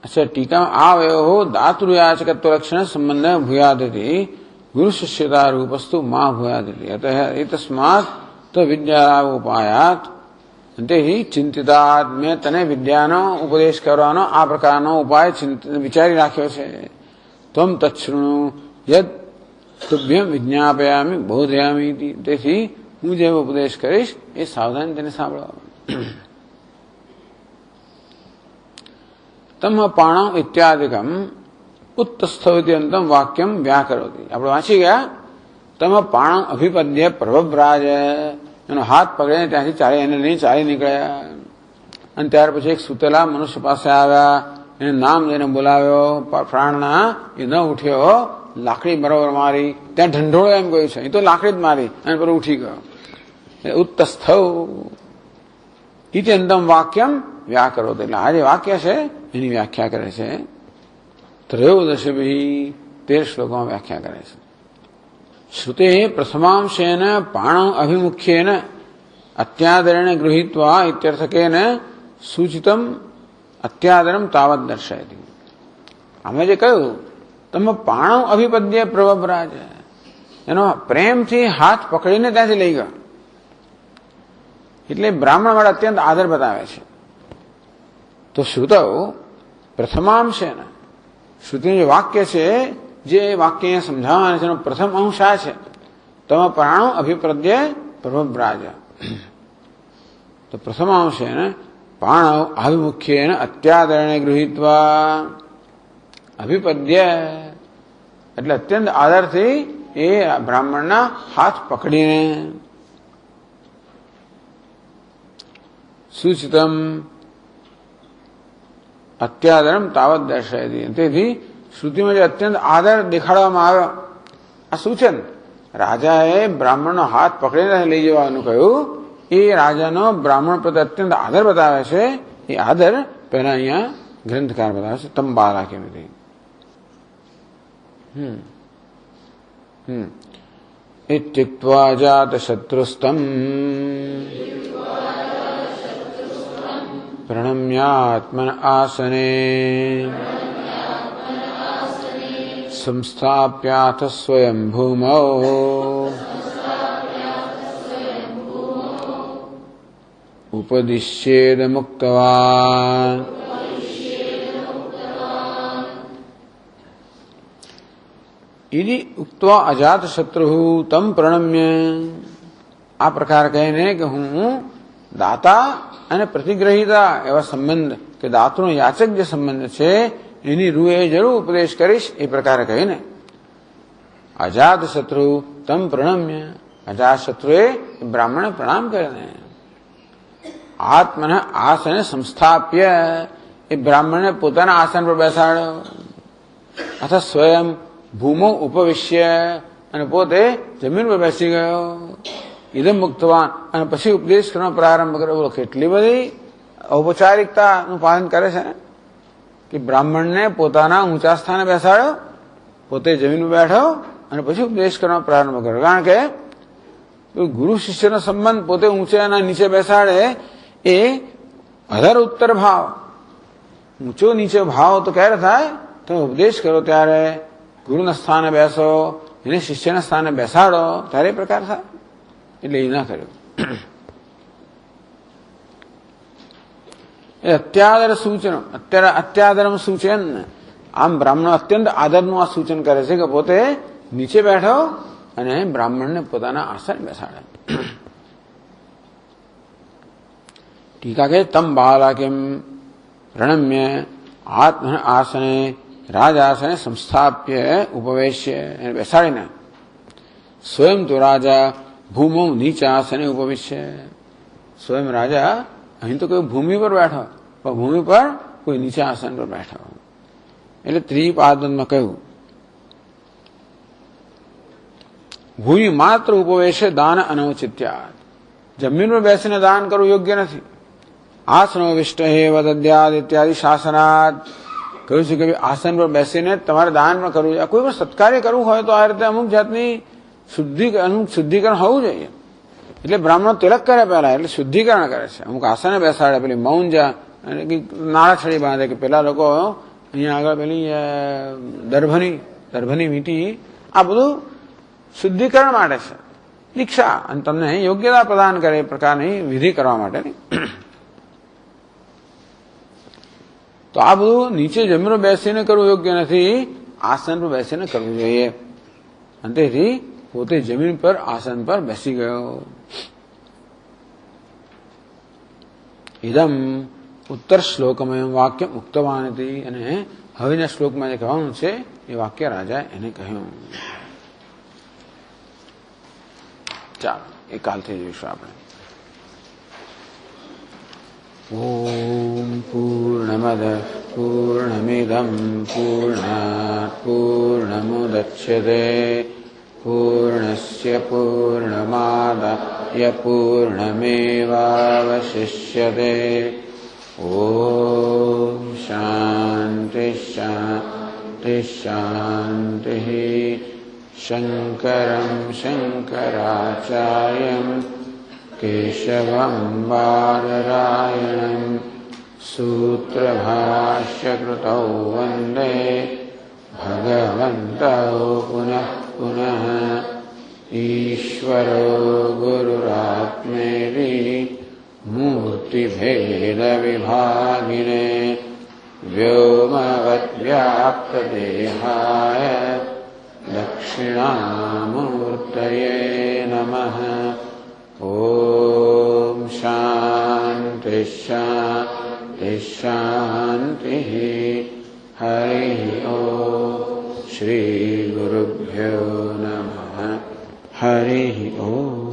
[SPEAKER 1] अच्छा, टीका में आवयो दातृयाचकत्व लक्षण संबंध भूयादति गुरु शिष्यता रूपस्तु मां भूयादति. अतः एतस्मात् तो विद्या उपायात अंते ही चिंतितात् में तने विद्यानो उपदेश करवानो आ प्रकारनो उपाय विचारी राख्यो छे. त्वं तच्छृणु यद तुभ्यं विज्ञापयामि बोधयामि. તેથી હું જે ઉપદેશ કરીશ એ સાવધાન તેને સાંભળો. तम पाणम इत्यादिकम उत्तस्थवित्यंतम वाक्यम व्याकरोति. આપણે વાંચી ગયા. તમ પાણમ અભિપદ્ય પ્રભવ્રાજ, એનો હાથ પકડીને ત્યાંથી ચાલી એને લઈને ચાલી નીકળ્યા. અને ત્યાર પછી એક સુતેલા મનુષ્ય પાસે આવ્યા, એને નામ લઈને બોલાવ્યો. પ્રાણના એ ન ઉઠ્યો, લાકડી બરોબર મારી, ત્યાં ઢંઢોળો એમ કહ્યું છે, એ તો લાકડી જ મારી અને પર ઉઠી ગયો. ઉત્તસ્થવ ઇત્યંતમ વાક્યમ વ્યાકરોતિ. એટલે આ જે વાક્ય છે એની વ્યાખ્યા કરે છે. ત્રયોદશભી 13 શ્લોકોમાં વ્યાખ્યા કરે છે. શ્રુતે પ્રથમાંશેન પાણમ અભિમુખ્યેન અત્યાદરેણ ગૃહીત્વા ઇત્યર્થકેન સૂચિતમ અત્યાદરમ તાવત દર્શયતિ. અમે જે કહ્યું તમે પાણમ અભિપદ્ય પ્રભવ્રાજ, એનો પ્રેમથી હાથ પકડીને ત્યાંથી લઈ ગયો, એટલે બ્રાહ્મણ વાળા અત્યંત આદર બતાવે છે. તો શ્રુતૌ પ્રથમાંશેન, શ્રુતિનું જે વાક્ય છે, જે વાક્ય અહીંયા સમજાવવાના છે એનો પ્રથમ અંશ આ છે, તમ પ્રાણો અભિપ્રદ્ય પ્રભવ્રાજ. તો પ્રથમાંશેન પાણવ આભિમુખ્યેન અત્યાદરણે ગૃહીત્વા. અભિપદ્ય એટલે અત્યંત આદરથી એ બ્રાહ્મણના હાથ પકડીને. સૂચિતમ અત્યાદરમ તાવત દર્શાયતી. તેથી શ્રુતિમાં જે અત્યંત આદર દેખાડવામાં આવ્યો, આ સૂચન રાજાએ બ્રાહ્મણનો હાથ પકડીને લઈ જવાનું કહ્યું, એ રાજાનો બ્રાહ્મણ પ્રત્યે અત્યંત આદર બતાવે છે. એ આદર પહેલા અહીંયા ગ્રંથકાર બતાવે છે. તમ બાલા કેમ નથી ઇત્યુક્ત્વા જાત શત્રુસ્તમ प्रणम्यात्मन आसने संस्थाप्याथ स्वयं भूमौ उपदिश्येद मुक्तवान्. यदि उक्त्वा अजात शत्रु तम प्रणम्य. આ પ્રકાર કહીને કે હું દાતા અને પ્રતિગ્રહિતા એવા સંબંધ કે દાતાનો યાચક જે સંબંધ છે એની રૂએ જરૂર ઉપદેશ કરીશ, એ પ્રકારે કહીને અજાત શત્રુ તમ પ્રણમ્ય. અજાત શત્રુએ બ્રાહ્મણે પ્રણામ કરીને આત્મન આસને સંસ્થાપ્ય, એ બ્રાહ્મણને પોતાના આસન પર બેસાડ્યો. અથવા સ્વયં ભૂમો ઉપવિશ્ય, અને પોતે જમીન પર બેસી ગયો. ઇદમ મુક્તવાન, અને પછી ઉપદેશ કરવાનો પ્રારંભ કર્યો. કેટલી બધી ઔપચારિકતાનું પાલન કરે છે કે બ્રાહ્મણને પોતાના ઊંચા સ્થાને બેસાડ્યો, પોતે જમીન પર બેઠો અને પછી ઉપદેશ કરવાનો પ્રારંભ કર્યો. કારણ કે ગુરુ શિષ્યનો સંબંધ પોતે ઊંચે અને નીચે બેસાડે એ અધર ઉત્તર ભાવ, ઊંચો નીચે ભાવ તો ક્યારે થાય? તો ઉપદેશ કરો ત્યારે ગુરુના સ્થાને બેસો, એને શિષ્યના સ્થાને બેસાડો ત્યારે એ પ્રકાર થાય. એટલે એ ના કર્યું. એ અત્યાદર સૂચન, અત્યારે અત્યાદરમ સૂચન. આમ બ્રાહ્મણ અત્યંત આદરનું આ સૂચન કરે છે કે પોતે નીચે બેઠો અને બ્રાહ્મણને પોતાના આસન બેસાડે. ટીકા કે તમ બાલા કેમ પ્રણમ્ય આત્મ આસને राजासने संस्थाप्य उपवेश्य बेसाड़ीने स्वयं तो राजा भूमौ नीचासने उपविश्य स्वयं राजा અહીં તો કોઈ ભૂમિ પર બેઠો પણ ભૂમિ પર કોઈ નીચા આસન પર બેઠો એટલે ત્રિપાદનમાં કહ્યું ભૂમિ માત્ર ઉપવેશે દાન અનૌચિત્યાત જમીન પર બેસીને દાન કરવું યોગ્ય નથી આસનો વિષ્ટ હે વદદ્યાદ ઇત્યાદિ શાસનાદ કહ્યું છે કે આસન પર બેસીને તમારે દાન પણ કરવું જોઈએ કોઈ પણ સત્કાર્ય કરવું હોય તો આ રીતે અમુક જાતની શુદ્ધિકરણ હોવું જોઈએ એટલે બ્રાહ્મણો તિલક કરે પહેલા એટલે શુદ્ધિકરણ કરે છે અમુક આસને બેસાડે પેલી મૌંજા અને નાળાછડી બાંધે કે પેલા લોકો અહીંયા આગળ પેલી દર્ભની વીંટી આ બધું શુદ્ધિકરણ માટે છે દીક્ષા અને તમને યોગ્યતા પ્રદાન કરે એ પ્રકારની વિધિ કરવા માટેની તો આ બધું નીચે જમીન પર બેસીને કરવું યોગ્ય નથી આસન પર બેસીને કરવું જોઈએ અને તેથી પોતે જમીન પર આસન પર બેસી ગયો ઇદમ ઉત્તર શ્લોકમાં વાક્ય ઉક્તવાન હતી અને હવેના શ્લોકમાં જે કહેવાનું છે એ વાક્ય રાજાએ એને કહ્યું ચાલો એ કાલથી જોઈશું આપણે ઓમ પૂર્ણમદ પૂર્ણમિદમ પૂર્ણાત પૂર્ણમુદચ્યતે પૂર્ણસ્ય પૂર્ણમાદાય પૂર્ણમેવાવશિષ્યતે ઓમ શાંતિ શાંતિ શાંતિ શંકરં શંકરાચાર્યં કેશવં બાદરાયણં સૂત્રભાષ્યકૃતૌ વંદે ભગવन्तौ પુનઃ પુનઃ ઈશ્વરો ગુરુરાત્મેતિ મૂર્તિભેદવિભાગિને વ્યોમવદ્વ્યાપ્તદેહાય દક્ષિણામૂર્તયે નમઃ ઓમ શાંતિ શાંતિ શાંતિ હરિ ઓમ શ્રી ગુરુભ્યો નમઃ હરિ ઓમ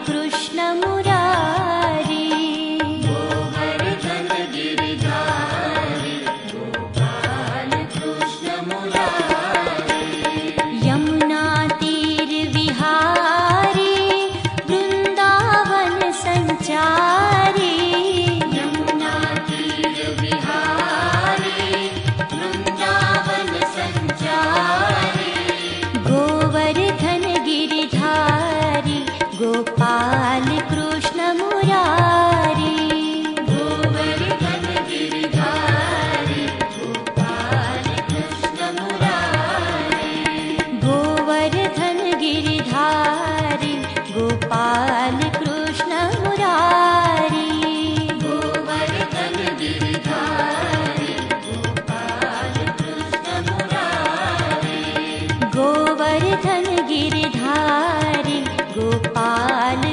[SPEAKER 2] कृष्ण मुरारी, गोवर्धन गिरिधारी गोपाल कृष्ण मुरारी, यमुना तीर विहारी वृंदावन संचारी, यमुना तीर विहारी वृंदावन संचारी, गोवर्धन गिरिधारी गोपाल कृष्ण मुरारी, गोवर्धन गिरिधारी गोपाल कृष्ण मुरारी, गोवर्धन गिरिधारी गोपाल कृष्ण मुरारी, गोवर्धन गिरिधारी गोपाल कृष्ण मुरारी, गोवर्धन गिरिधारी गोपाल